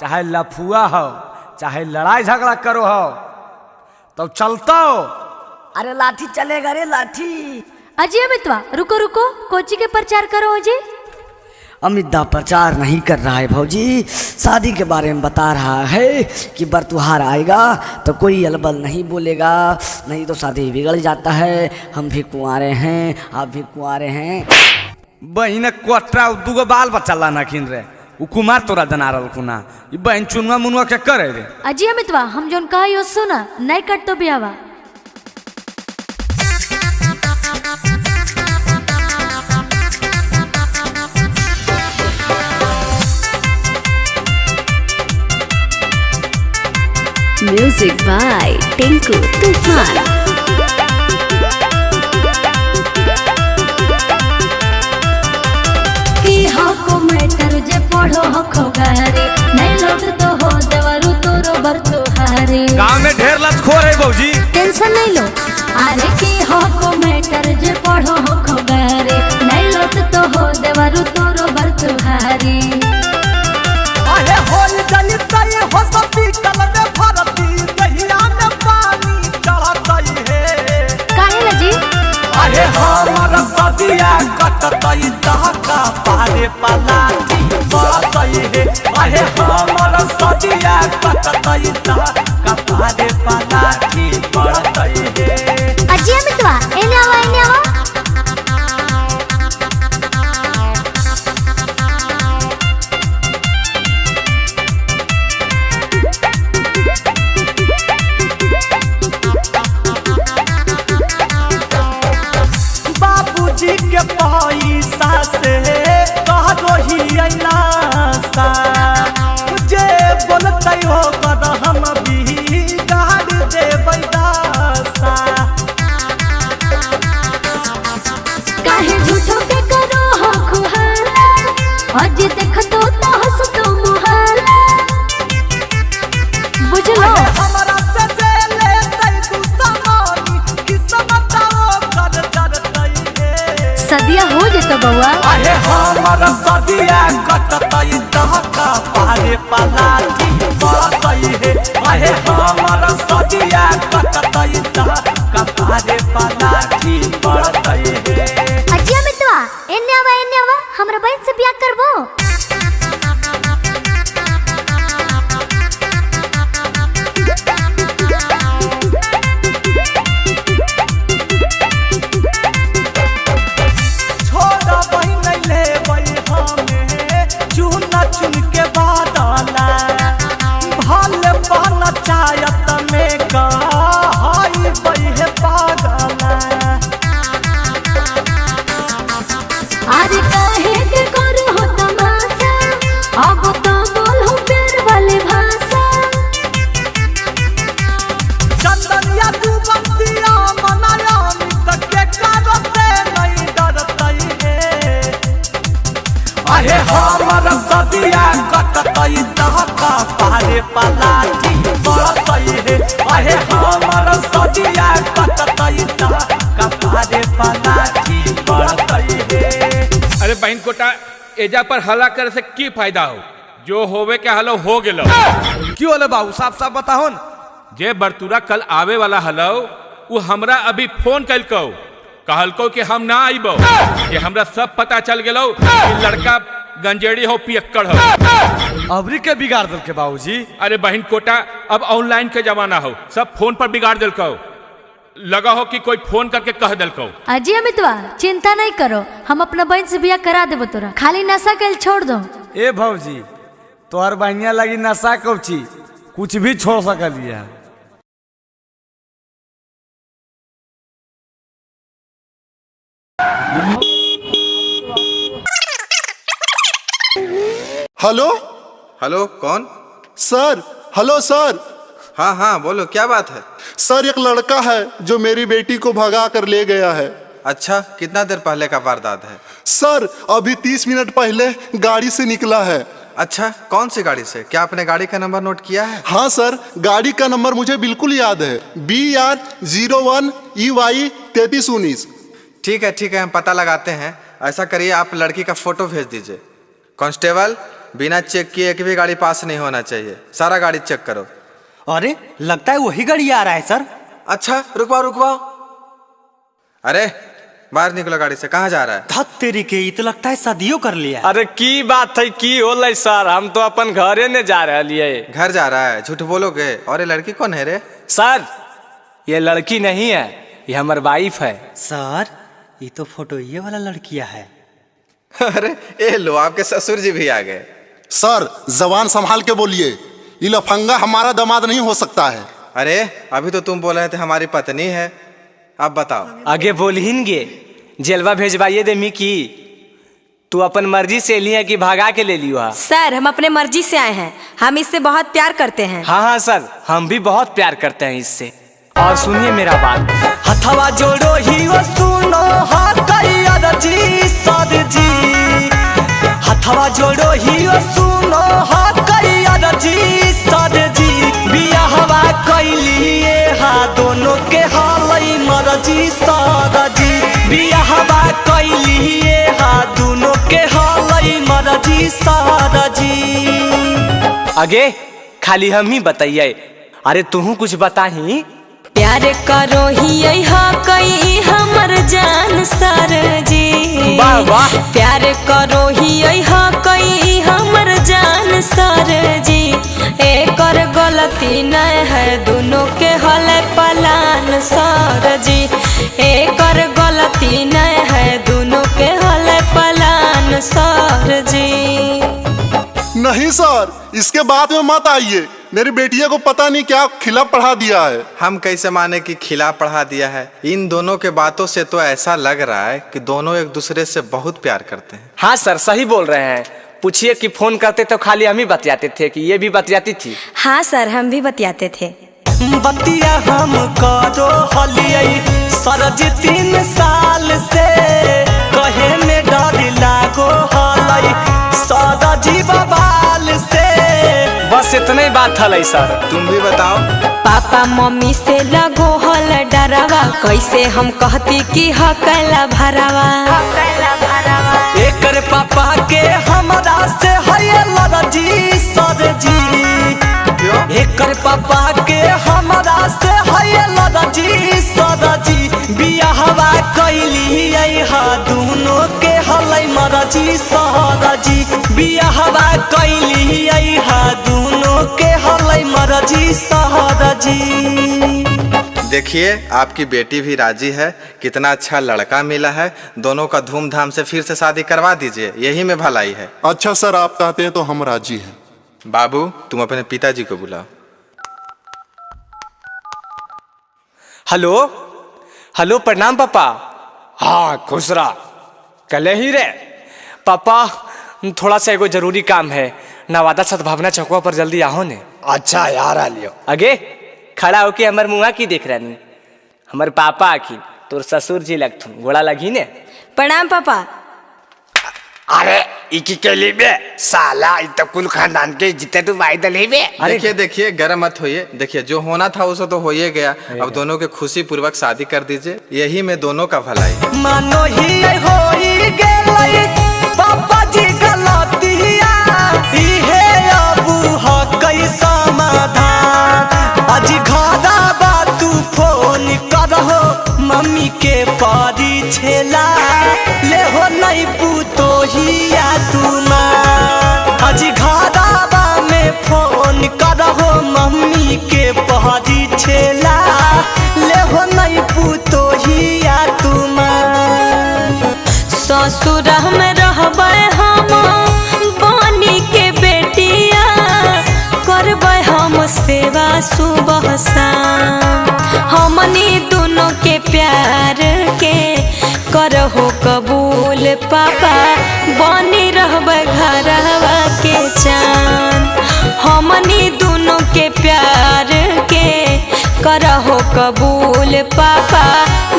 चाहे लफुआ हो, चाहे लड़ाई झगड़ा करो हो तो चलता हो। अरे लाठी चलेगा रे लाठी। अजय अमितवा रुको रुको, कोची के प्रचार करो जी। अमिता प्रचार नहीं कर रहा है भौजी, शादी के बारे में बता रहा है कि बरतुहार आएगा तो कोई अलबल नहीं बोलेगा, नहीं तो शादी बिगड़ जाता है। हम भी कुंवारे हैं, आप भी कुंवारे हैं। बहन कोटरा दूगो बाल बच्चा लाना किन रे उ कुमार तोरा जना रहल खुना ई बहन चुनवा मुनवा के करे रे। अजय अमितवा हम जोन कहियो सुना नहीं कट तो बियावा। म्यूजिक बाय टिंकू तूफान। की हो को मैटर जे पढ़ो हो खोगारे नहीं लोट तो हो देवरु तोरो बरतुहारे। गांव में ढेर लतखोर है भौजी, टेंशन नहीं लो। अरे की हो को मैटर जे पढ़ो हो खोगारे नहीं लोट तो हो देवरु तोरो बरतुहारे। अरे होल जली तई हो हॉस्पिटल में भर्ती दहिया में पानी चढ़तई है। काहे लजी? अरे हमर सदिया कटतई दहका पारे पलाटी बढ़तई है। अरे हमर सदिया कटतई दहका पारे पलाटी बढ़तई है। अजय अमितवा एने आवा एने आवा। बाबूजी के पैसा से कह दो ही ऐनासा जे बोलते हो कर हम भी गाड़ देबै दासा। काहे झूठो के करो हो खुहाला आज देख तो हंस तो मुहाला। बुझलो हमरा से जे लेतै तू सामानी किस्मत कर करतई है। सदिया हो जेतो बउआ। अरे हमर सदिया कटतई दहका पारे पलाटी बढ़तई है। अरे हमर सदिया कटतई दहका पारे पलाटी बढ़तई है। अजय अमितवा एने आवा हमरा बहन से बियाह करबो। छोड़ा बहिन लेबै हमें चुन चुन के बादला भले बन चायत में कहाई बहे पागला। अरे काहे के करू हो तमाशा अब तो बोलो प्यार वाले भाषा। चंदनिया तू बंसिया मनाया मित के करते नहीं डरतई है। अरे हमर सदिया कटतई दहका पारे पलाटी बढ़तई है। अरे हमर सदिया कटतई दहका पारे पलाटी बढ़तई है। अरे बहन कोटा एजा पर हल्ला करे से की फायदा हो? जो होवे के हलो हो गेलो। क्यों होले बाबू साफ साफ बताहो न। जे बरतुरा कल आवे वाला हलो वो हमरा अभी फोन कलको, कहलको कि हम ना आइबो, कि हमरा सब पता चल गेलो कि लड़का गंजेड़ी हो पियक्कड़ हो। अबरी के बिगाड़ दल के बाबूजी। अरे बहन कोटा अब ऑनलाइन के जमाना हो, सब फोन पर बिगाड़ दिलको। लगा हो कि कोई फोन करके कह दिलको। अजय अमितवा चिंता नहीं करो, हम अपना बहन से बियाह करा देबो तोरा, खाली नशा के छोड़ दो। ए भौजी तोहर बहनिया लगी नशा कौची कुछ भी छोड़ सकलिया। हेलो हेलो, कौन? सर। हेलो सर। हाँ हाँ बोलो, क्या बात है? सर एक लड़का है जो मेरी बेटी को भगा कर ले गया है। अच्छा, कितना देर पहले का वारदात है? सर अभी 30 मिनट पहले गाड़ी से निकला है। अच्छा, कौन सी गाड़ी से? क्या आपने गाड़ी का नंबर नोट किया है? हाँ सर, गाड़ी का नंबर मुझे बिल्कुल याद है, BR01 EY 3319। ठीक है, हम पता लगाते हैं। ऐसा करिए, आप लड़की का फोटो भेज दीजिए। कांस्टेबल, बिना चेक किए एक भी गाड़ी पास नहीं होना चाहिए, सारा गाड़ी चेक करो। अरे लगता है वही गाड़ी आ रहा है सर। अच्छा, रुकवाओ। अरे बाहर निकलो गाड़ी से, कहाँ जा रहा है? धत तेरी के, ये तो लगता है शादियों कर लिया। अरे की बात है, की होलै सर? हम तो अपन घरे ने जा रहे हैं। घर जा रहा है? झूठ बोलोगे। और ये लड़की कौन है रे? सर ये लड़की नहीं है, ये हमारी वाइफ है। सर ये तो फोटो ये वाला लड़किया है। अरे ए लो, आपके ससुर जी भी आ गए। सर जबान संभाल के बोलिए, ये लफंगा हमारा दामाद नहीं हो सकता है। अरे अभी तो तुम बोल रहे थे हमारी पत्नी है, अब बताओ। आगे बोलिनगे, जेलवा भेजवाइए दे मिकी। तू अपन मर्जी से लिया कि भागा के ले लियो? सर हम अपने मर्जी से आए हैं, हम इससे बहुत प्यार करते हैं। हाँ सर, हम भी बहुत प्यार करते हैं इससे। और सुनिए मेरा बात, हथवा जोड़ो ही वो सुनो जी सर जी, हथवा जोड़ो ही वो सुनो जी सर जी, बियाहवा कैलिए हा दोनों के हालई मरजी सर जी, बियाहवा कैलिए हा दोनों के हालई मरजी सर जी। आगे खाली हम ही बताइए, अरे तू कुछ बताही। प्यार करो ही कई हमर जान सर जी, वाह वाह। प्यार करो ही कई हमर जान सर जी, एकर गलती न है दोनों के हल पलान सर जी, एकर गलती न है दोनों के हल पलान सर जी। नहीं सर, इसके बाद में मत आइए, मेरी बेटिया को पता नहीं क्या खिला पढ़ा दिया है। हम कैसे माने कि खिला पढ़ा दिया है? इन दोनों के बातों से तो ऐसा लग रहा है कि दोनों एक दूसरे से बहुत प्यार करते हैं। हाँ सर सही बोल रहे हैं। पूछिए कि फोन करते तो खाली हम ही बतियाते थे कि ये भी बतियाती थी? हाँ सर, हम भी बतियाते थे। बतिया हम करो हलियई सरज 3 साल से, कहे में डर लागो हलई सरजी बवाल से। बस इतना ही बात हलै सर। तुम भी बताओ। पापा मम्मी से लगो हल डरावा, कैसे हम कहती कि हकला भरावा। एकर पापा के हमरा से है लड़जी सर जी, एकर पापा के हमरा से है लड़जी सर जी, बियाहवा कैली हा दोनों के हलै मरजी सर जी, बियाहवा कैली हा दोनों के हलै मरजी सर जी। देखिए आपकी बेटी भी राजी है, कितना अच्छा लड़का मिला है, दोनों का धूमधाम से फिर से शादी करवा दीजिए, यही में भलाई है। अच्छा सर, आप कहते हैं तो हम राजी हैं। बाबू तुम अपने पिताजी को बुलाओ। हेलो हेलो, प्रणाम पापा। हाँ खुश रहा, कल ही रे पापा, थोड़ा सा एगो जरूरी काम है, नवादा सद्भावना चौकवा पर जल्दी आओ ने। अच्छा यार आ लियो। आगे खड़ा होके हमर मुँह की देख रही, हमर पापा आखी तोर ससुर जी लगथुन, गोड़ा लगी ने। प्रणाम पापा। अरे इकी के लिए बे साला, इत कुल खानदान के जितने तू वाई दले बे। देखिए गर्म मत होइए, देखिए जो होना था उसे तो हो ही गया, अब दोनों के खुशी पूर्वक शादी कर दीजिए, यही में दोनों का भलाई है। मानो ही होई गेलै पापा जी गलतिया, इहे अबू हकै समाधान, आज घरा बा तू फोन करहो मम्मी के पारी छेला, ले हो नहीं पूतो हिया तू माँ, आज घरा बा में फोन करहो मम्मी के पारी छेला, ले हो नहीं पूतो हिया तू माँ। ससुर में रहबै हम पापा बनी रहबे घरवा के चांद। हमनी दोनों के प्यार के करहो कबूल पापा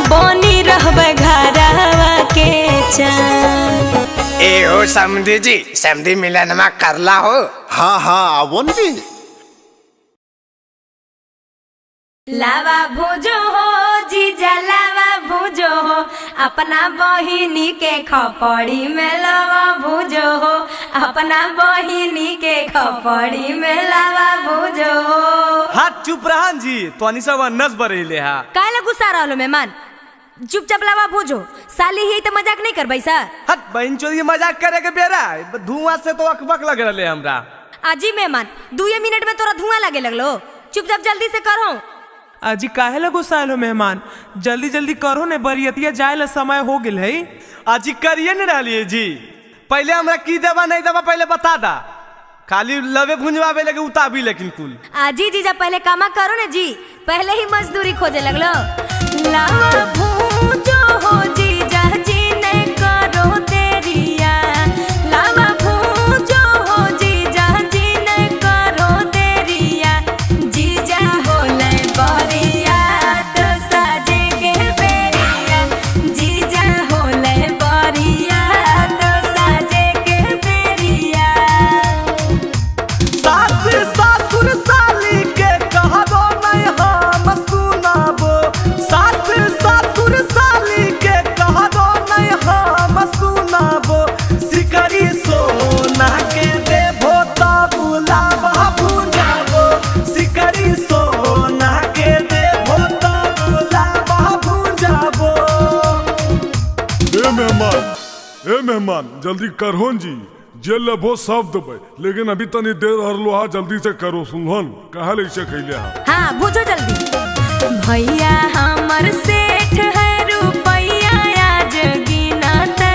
बनी रहबे घरवा के चांद। ए हो समधी जी, समधी मिलन में करला हो। हाँ हाँ आवो न जी। लावा भूजो हो जीजा लावा भूजो हो, अपना बहिनी के खपड़ी में लावा भूजो हो, अपना बहिनी के खपड़ी में लावा भूजो हो। हाथ चुप रहन जी, तोनी सब नस बरेले हा। काहे ला गुस्सा रहलो मेहमान? चुपचाप लावा भूजो, साली ही तो मजाक नहीं करबै सा। हट बहन चोरी मजाक करे के बेरा, धुआं से तो अकबक लग रहले हमरा। आजी मेहमान 2 मिनट में तोरा धुआं लगे लगलो, चुपचाप जल्दी से करो। अजी काहे ला गुस्साइल हो मेहमान? जल्दी जल्दी करो ने, बरियतिया जाए ला समय हो गेल है। अजी करिए न रहलिए जी, पहले हमरा की देवा नहीं देवा पहले बता दा। खाली लवे भुंजवावे लगे उताबी लेकिन कुल। आजी जीजा पहले कामा करो ने जी, पहले ही मजदूरी खोजे लगलो। लावा भूजो हो जीजा जी ने करो देरिया, लावा भूजो हो जीजा जी ने करो देरिया, जीजा हो ले बरिया तो साजे के बेरिया, जीजा हो ले बरिया तो साजे के बेरिया। सास ससुर साली के कहबो नहीं हम सुनाबो, सास ससुर साली के कहबो नहीं हम सुनाबो, सिकरी सोना के देबो त बुलावा भुंजाबो, सिकरी सोना के देबो त बुलावा भुंजाबो। ए मेहमान जल्दी करहोन जी, जे लेबो सब देबै, लेकिन अभी तनी देर हरलो हा, जल्दी से करो सुनहन, कहा ले इसे खैले हा। हाँ बुझो जल्दी। भैया हमर सेठ है रुपैया आज गिनते,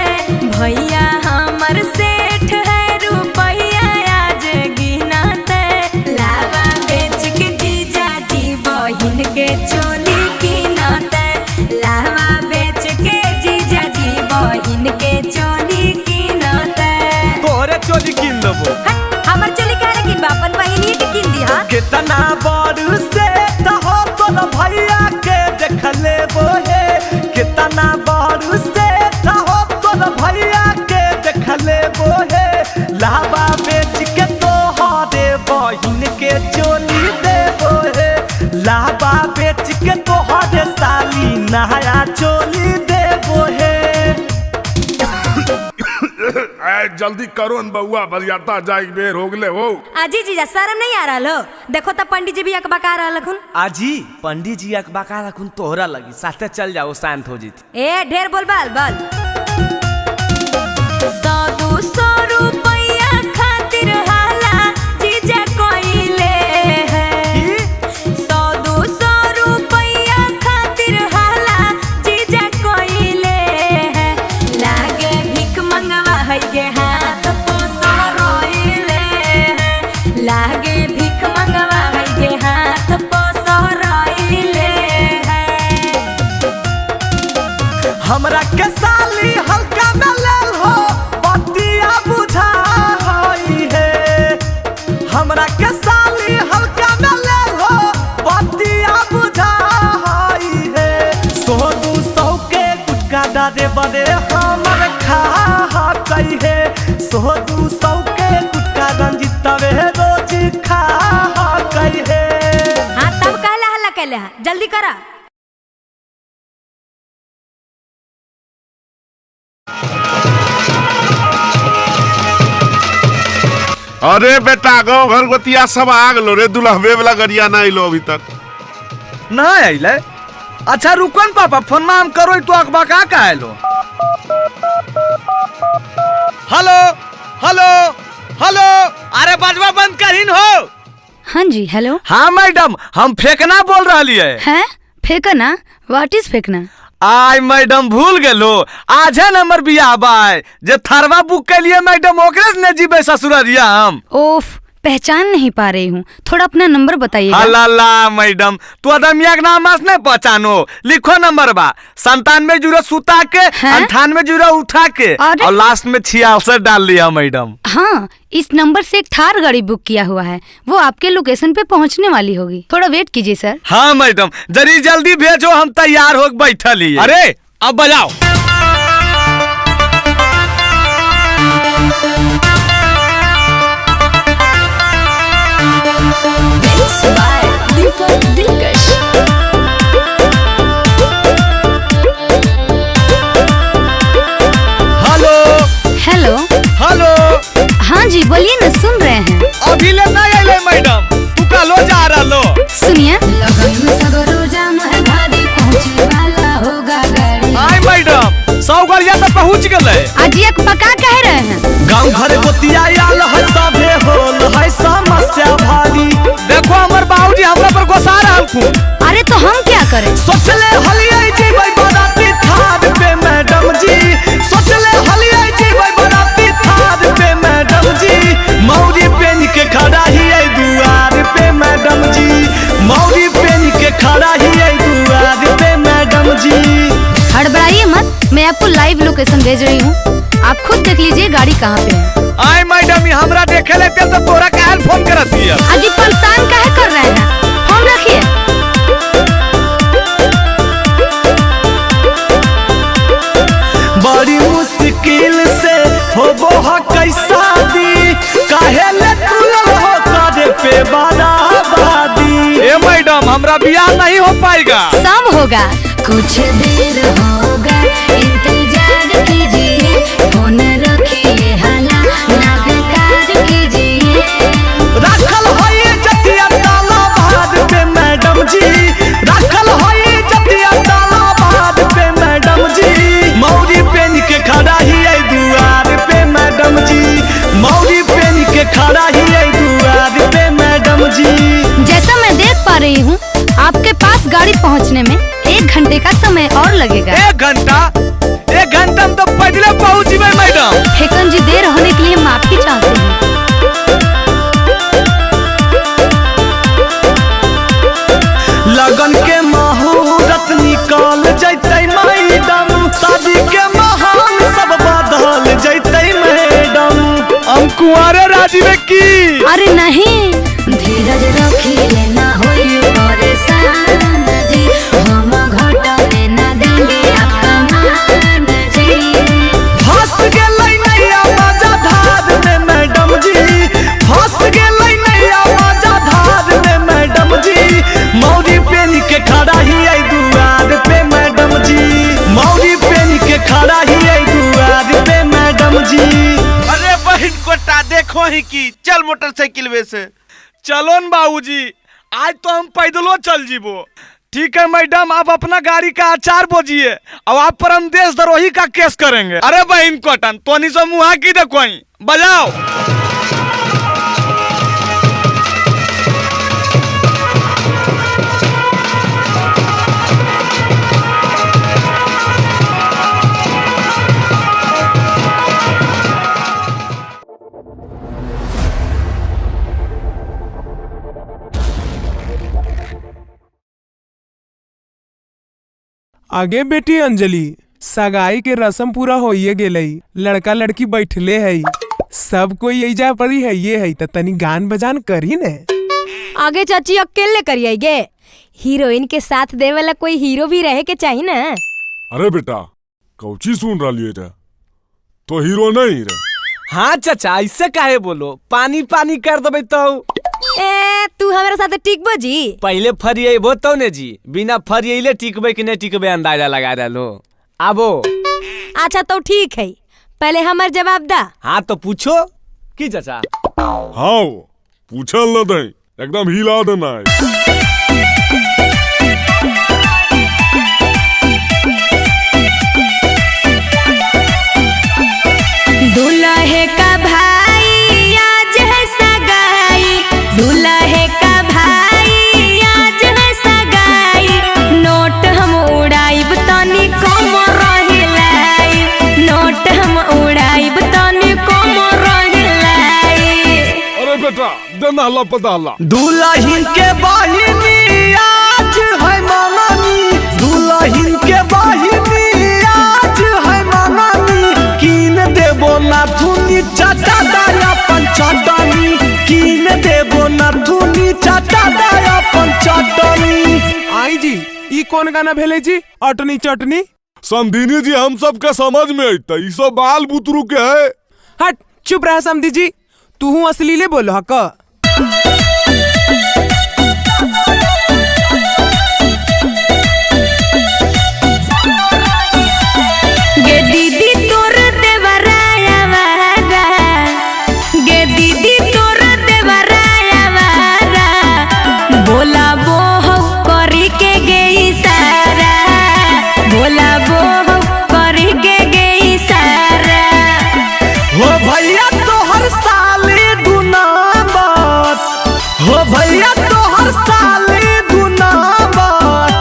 भैया हमर सेठ है रुपैया आज गिनते, लावा बेच के जीजा जी बहिन के चोली गिनते, लावा बेच के जीजा जी बहिन के चोली गिनते। तोरे चोली किन देबो। हमर चोली काहे किन बा, अपन बहिनी के किन दिहा। कितना बड़ से हो तोर भैया के देख लेबो हे, कितना बड़ से हो तोर भैया के देख लेबो हे, लावा बेच के तोहरे बहिन के चोली देबो हे, लावा बेच के तोहरे साली नया चोली देबो हे। जल्दी करो न बउआ, बरियाता जाए बेर हो गले हो। आजी जीजा शर्म नहीं आ रहा हो? देखो तो पंडित जी भी अकबका रहा खुन। आजी पंडित जी अकबका रखुन तोहरा लगी, साथे चल जाओ शांत हो जीती। ए ढेर बोल बाल बाल। 100-200 रुपया खातिर हाला जीजा कोइले है, 100-200 रुपया खातिर हाला जीजा कोइले है, लागे भीख मंगवा है गे हाथ पोसा रोइले है, लागे भीख मंगवा है गे हाथ पोसा रोइले है। हमरा के साली हल्का में लेल हो, बतिया बुझा होई है, हमरा के साली हल्का में लेल हो, बतिया बुझा होई है, 100-200 के गुटका डारे बड़े हमर खा कई है, 100-200 के गुटका रंजितवे रोज खा कई है। हाँ तब कहला हल्ला कहले हा, जल्दी करा। अरे बेटा गाँव घर गोतिया सब आ गलो रे, दुल्हबे वाला गरिया ना आइलो अभी तक। ना आइले? अच्छा रुकन पापा, फोन में हम करो तो अकबका का आइलो। हेलो हेलो हेलो, अरे बजवा बंद करीन हो। हाँ जी हेलो। हाँ मैडम, हम फेंकना बोल रही है। हैं? फेंकना? व्हाट इज फेंकना? आय मैडम भूल गेलो, आज है नंबर बियाह बाय जे थरवा बुक के लिए मैडम ओकरे ने जीबे ससुररिया हम। ओफ, पहचान नहीं पा रही हूँ, थोड़ा अपना नंबर बताइएगा। अल्लाह मैडम, तू अदमिया के नाम नहीं पहचानो। लिखो नंबर बा 97 सुता के 98 उठा के और लास्ट में 66 डाल दिया मैडम। हाँ, इस नंबर से एक थार गाड़ी बुक किया हुआ है, वो आपके लोकेशन पे पहुँचने वाली होगी, थोड़ा वेट कीजिए सर। हाँ मैडम, जरी जल्दी भेजो, हम तैयार हो बैठल ही। अरे अब बजाओ। Hello hello hello. हाँ जी बोलिए ना, सुन रहे हैं। अभी ले ना आइले मैडम, तू का लो जा रहा लो। सुनिए। आई मैडम, 100 गाड़िया तो पहुँच गए। आज एक पका कह रहे हैं। गाँव घर गोतिया आल है, सभे होल है समस्या भारी। देखो हमर बाबूजी हमरा पर गुस्सा रहलखुन। अरे तो हम क्या करें? सोचले हलिया जीबै बराती थार पे मैडम जी, सोचले हलिया जीबै बराती थार पे मैडम जी। मौरी पेन के खड़ा ही है दुआर पे मैडम जी, मौरी पेन के खड़ा ही है दुआर पे मैडम जी। हड़बड़ाइए मत, मैं आपको लाइव लोकेशन भेज रही हूँ, आप खुद देख लीजिए गाड़ी कहाँ पे है। आई मैडम, हमरा देखे लेते तो तोरा काहे फोन करत दिया? अजी परेशान काहे कर रहे हैं, फोन रखिए। बड़ी मुश्किल से होबो ह कैसा दी, काहे ले तू हो करे पे बराबादी। ए मैडम, हमरा बियाह नहीं हो पाएगा। सब होगा, कुछ देर होगा, इंतजार कीजिए, फोन रखिए, हाला ना बेकार कीजिए। राखल होई जतिया ताला बाद पे मैडम जी, राखल होई जतिया ताला बाद पे मैडम जी। मौरी पेन के खड़ा ही है दुआर पे मैडम जी, मौरी पेन के खड़ा ही है दुआर पे मैडम जी। जैसा मैं देख पा रही हूँ, आपके पास गाड़ी पहुँचने में 1 घंटे का समय और लगेगा। 1 घंटा? 1 घंटा में तो पहले पहुँच जाए मैडम। हेकन जी, देर होने के लिए माफी चाहते हैं। लगन के मुहूर्त निकाल जैते मैडम, शादी के महान सब बदल जैते मैडम। हम कुंवारे राजी में की। अरे नहीं, धीरज रखिए, ना होइए परेशान जी, हम घटने ना देंगे आपका मान जी। फंस गेलै नैया मजा धार में मैडम जी, फंस गेलै नैया मजा धार में मैडम जी। मौरी पेन के खड़ा ही है दुआर पे मैडम जी, मौरी पेन के खड़ा ही है दुआर पे मैडम जी। अरे बहन कोटा देखो ही की, चल मोटरसाइकिल में से। चलो न बाबूजी, आज तो हम पैदलो चल जीबो। ठीक है मैडम, आप अपना गाड़ी का आचार बोझिए, अब आप पर हम देशद्रोही का केस करेंगे। अरे बहन कोटन, तो नहीं सो मुहा की देखो, बजाओ। आगे बेटी अंजलि, सगाई के रस्म पूरा होइए गेलई, लड़का लड़की बैठले है, सब कोई एजा परी है, ये है त तनी गान बजान करी ने। आगे चाची अकेले करिए गे, हीरोइन के साथ दे वाला कोई हीरो भी रहे के चाहिए ना। अरे बेटा, कौची सुन रही है, तो हीरो नहीं रे। हाँ चाचा, ऐसे काहे बोलो, पानी पानी कर दबे तो। तू हमारे साथ टिकबो जी? पहले फरिएबो तो ने जी, बिना फरिएले टिकबे कि नहीं टिकबे अंदाजा लगा डालो। आबो। अच्छा तो ठीक है, पहले हमार जवाब दा। हाँ तो पूछो की चाचा। हाँ पूछल न दे, एकदम हिला देना है। दूल्हे का भाई आज है सगाई, दूल्हे का भाई आज है सगाई, नोट हम उड़ाइब तनी कम रहिलाई, मिलकर नहला पताला। दुल्हन के बहिनी आज है मननी, दुल्हन के बहिनी आज है मननी, कीन देबो नाथुनी चाचा दाया पंचटनी, कीन देबो नाथुनी चाचा दाया पंचटनी। आई जी ई कौन गाना भेले जी? अटनी चटनी। समधिनी जी हम सब के समझ में अइता, ई सब बाल बुतरू के है। हट चुप रहा समधी जी, तू असलीले बोल हक। गे दीदी तोर देवराया वारा, गे दीदी तोर देवराया वारा, बोला बोह करी के गई सारा, बोला बोह करी के गई सारा। हो भैया तोहर साली दुनाबत, हो भैया तोहर साली दुनाबत,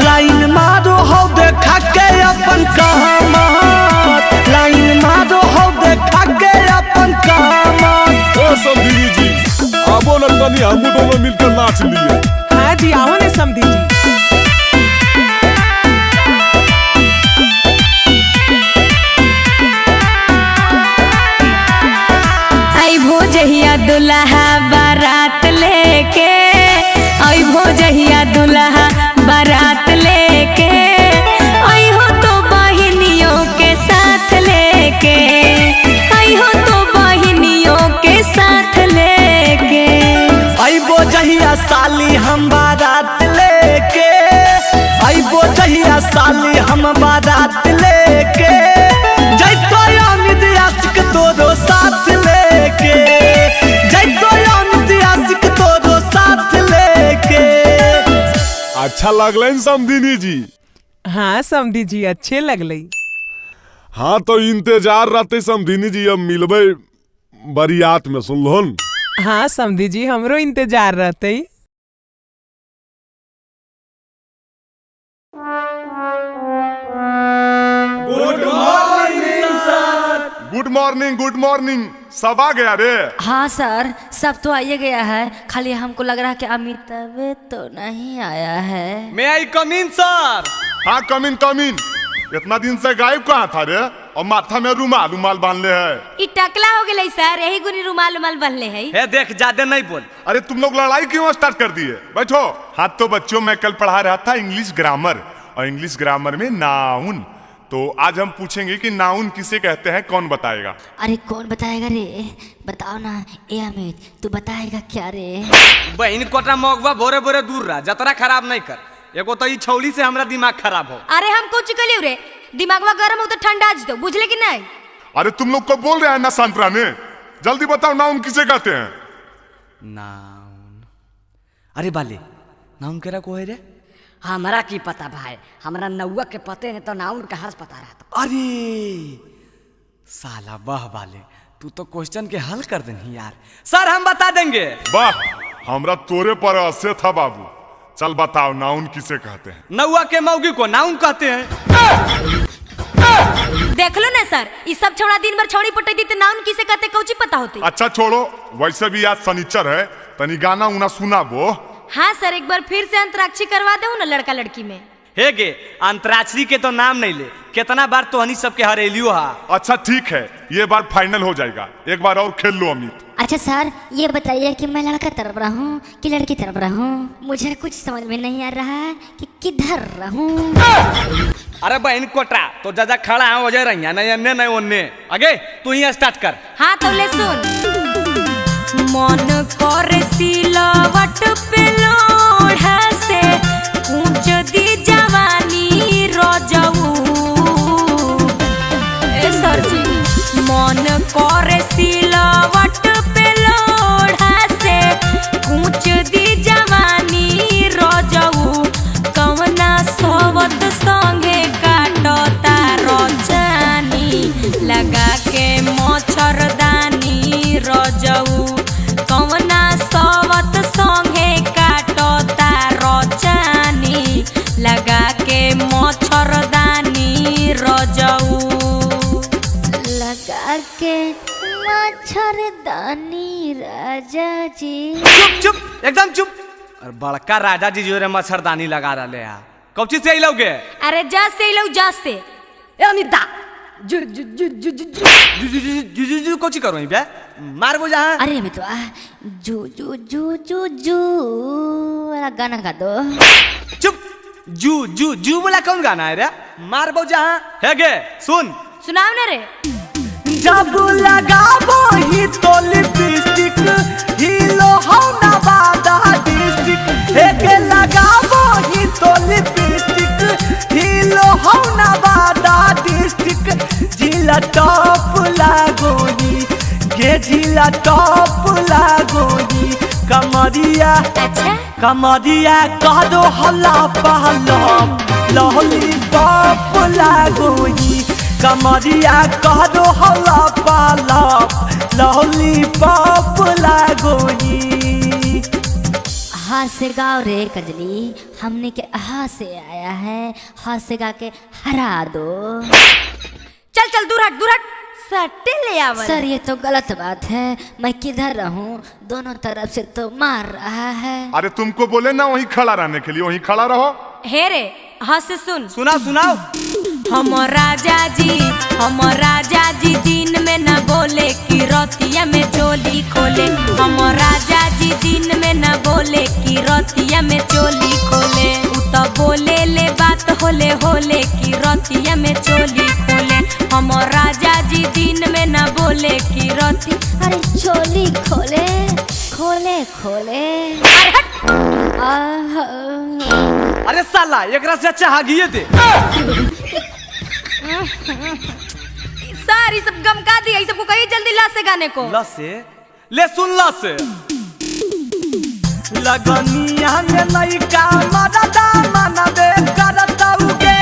लाइन मारो हो देखा के अपन कहमत, लाइन मारो हो देखा के अपन कहमत। ओ समधिनी जी आबो न तनी हम दोनों मिलकर नाच लिए। हाँ जी आओ ने समधी जी। आई भोजहिया दुल्हा बारात लेके, आई भोजहिया दुल्हा बारात लेके, आई हो तो बहिनियों के साथ लेके, आई हो तो बहिनियों के साथ लेके। अइबो जहिया साली हम बारात लेके, अइबो जहिया साली हम बारात लेके, जैतो अमित आशिक तोरो साथ लेके, जैतो अमित आशिक तोरो साथ लेके। अच्छा लगलन समधिनी जी? हाँ समधी जी अच्छे लगले। हाँ तो इंतजार रहते समधिनी जी, अब मिलबे बरियात में, सुनलोन। हाँ समधी जी हमरो इंतजार रहते। Good morning sir. Good morning, good morning. सब आ गया रे? हाँ सर सब तो आइए गया है, खाली हमको लग रहा है कि अमिताभ तो नहीं आया है। मैं आई कम इन सर। हाँ कम इन कम इन। इतना दिन से गायब कहाँ था रे? और माथा में रुमाल रुमाल बांध ले है। ई टकला हो गई सर, यही गुनी रुमाल रुमाल बनले है। हे देख ज्यादा नहीं बोल। अरे तुम लोग लड़ाई क्यों स्टार्ट कर दिए? बैठो। हाँ तो बच्चों मैं कल पढ़ा रहा था इंग्लिश ग्रामर, और इंग्लिश ग्रामर में नाउन। तो आज हम पूछेंगे कि नाउन किसे कहते हैं, कौन बताएगा? अरे कौन बताएगा रे? बताओ ना। ए अमित तू बताएगा क्या रे? बहन कोटा मौगवा भोरे भोरे दूर रहा, जतरा खराब नहीं कर। एगो तो ई छौली से हमरा दिमाग खराब हो। अरे हम कुछ कलियो रे, दिमागवा गरम हो तो ठंडा आज दो, बुझले कि नहीं? अरे तुम लोग को बोल रहे हैं ना शांत रहने। जल्दी बताओ नाउन किसे कहते हैं? नाउन। अरे बाले नाउन केरा को है रे? हमरा की पता भाई, हमरा नौवा के पते ने तो नाउन का हर्ष पता रहता। अरे साला वाह बाले, तू तो क्वेश्चन के हल कर देनी यार। सर हम बता देंगे। वाह हमरा तोरे पर आसे था बाबू। चल बताओ नाउन किसे कहते हैं? नौवा के मौगी को नाउन कहते हैं। देख लो ना सर, ये सब छोड़ा दिन भर छौड़ी पटाई दी तो नाउन किसे कहते कौची पता होती। अच्छा छोड़ो, वैसे भी आज शनिचर है, तनी गाना उना सुनाबो। हाँ सर एक बार फिर से अंतराक्षरी करवा दो ना लड़का लड़की में। हे गे अंतराक्षरी के तो नाम नहीं ले, कितना बार तो हनी सबके हरेलियो हा। अच्छा ठीक है, ये बार फाइनल हो जाएगा, एक बार और खेल लो अमित। अच्छा सर ये बताइए कि मैं लड़का तरफ रहा हूँ कि लड़की तरफ रहा हूँ? मुझे कुछ समझ में नहीं आ रहा है कि किधर रहूँ। अरे बहन कोटा तो जजा खड़ा है वजह रही नहीं अन्य नहीं ओन्ने। आगे तू ही स्टार्ट कर। हाँ तो ले सुन। मन कर सिलवट पे लोढ़ा से कूच दी जवानी रजऊ। ए सर जी मन कर सिलवट पे लोढ़ा से कूच दी जवानी रजऊ। कवना सोवत संगे काटता रचानी लगा के मच्छरदानी रजऊ। कवना सोवत संगे काटता मच्छरदानी राजा जी। चुप चुप एकदम चुप। और बड़का राजा जी जो रे मच्छरदानी लगा रहे हैं कौची से लोगे? अरे जा से लो जा से। ए अमिता जु जु जु जु जु जु जु जु कौची करो बे मार बो जहां। अरे अमितवा जू जू जू जू जू वाला गाना गा दो। चुप जू जू जू वाला कौन गाना है रे? मार बो जहां है गे सुन सुनाओ ना रे। जब लगाबो ही तो लिपस्टिक हीलो हो नवादा डिस्ट्रिक्ट एके लगाबो ही तो लिपस्टिक हीलो हो नवादा डिस्ट्रिक्ट जिला टॉप लागोनी गे जिला टॉप लागोनी कमरिया कमरिया कह दो हल्ला पहला लॉलीपॉप लागोनी कमरिया कह दो हल्ला पाला लॉलीपॉप लागोनी। हाथ से गाओ रे कजली हमने के हाथ से आया है हाथ से गा के हरा दो। चल चल दूर हट सट्टे ले आवर। सर ये तो गलत बात है मैं किधर रहूं दोनों तरफ से तो मार रहा है। अरे तुमको बोले ना वहीं खड़ा रहने के लिए वहीं खड़ा रहो। हे रे हाँ से सुन सुनाओ सुनाओ। हम राजा जी दिन में न बोले कि रतिया में चोली खोले। हम राजा जी दिन में न बोले कि रतिया में चोली खोले। उ तो बोले ले बात होले होले कि रतिया में चोली खोले। हम राजा जी दिन में न बोले कि रति अरे चोली खोले खोले खोले। अरे साला एकरा से अच्छा हागिए दे। सारी सब गम का दिया सबको कही जल्दी ला से गाने को। ला से ले सुन ला से लगनिया में लइका मरदा मनबे करतौगे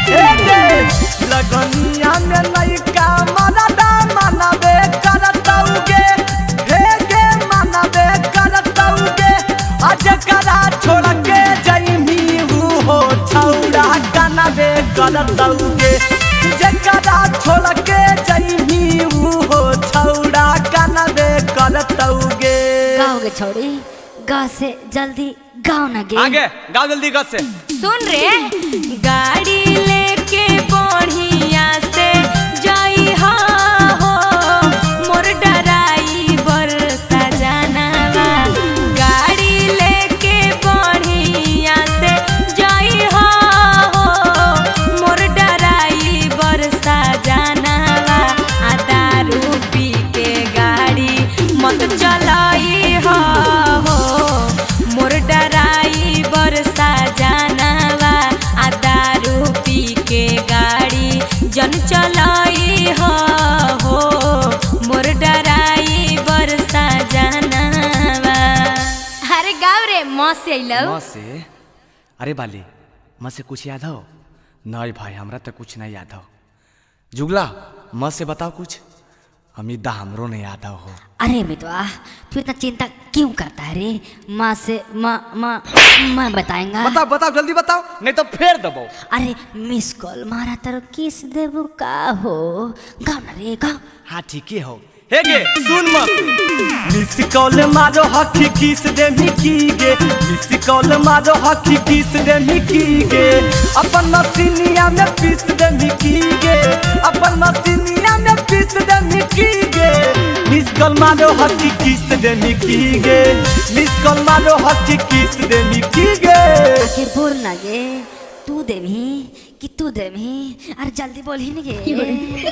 हे गे लगनिया में लइका मरदा मनबे करतौगे हे गे मनबे करतौगे आज करा छोड़ के जइमी हो छौड़ा कनबे करतौगे जकरा छोड़ के जइमी हो छौड़ा कनबे करतौगे। गाओगे छोड़ी गा से जल्दी गाओ ना गे। आगे गाओ जल्दी गा से। सुन रे गाड़ी लेके बढ़िया से जाई हो मोर डराइवर सजनवा। गाड़ी लेके बढ़िया से जाई हो मोर डराइवर सजनवा। आ दारू पी के गाड़ी मत चलाई हो मोर डराइवर सजनवा। आ दारू पी के गाड़ी जन चलाई हो मोर डराइवर सजनवा। अरे गाँव रे माँ से अइलो। माँ से अरे बाली माँ से कुछ याद हो? नहीं भाई हमरा तो कुछ नहीं याद हो। जुगला माँ से बताओ कुछ अमिता हमरो नहीं याद हो। अरे मितवा तू इतना चिंता क्यों करता है रे? माँ से माँ बताएंगा। बताओ बताओ जल्दी बताओ नहीं तो फेर दबो। अरे मिस कॉल मारा तारो किस देबू का हो गाओ ना रे गाओ। हाँ ठीक है हो हे गे सुन मत मिस कॉल मारो हकी किस दे मिकी गे मिस कॉल मारो हकी किस दे मिकी गे अपन मसीनिया में पीस दे मिकी गे अपन मसीनिया में पीस दे मिकी गे मिस कॉल मारो हकी किस दे मिकी गे मिस कॉल मारो हकी किस दे मिकी गे। आखिर बोल ना गे तू देमी कि तू देमी अरे जल्दी बोल ही नहीं गे।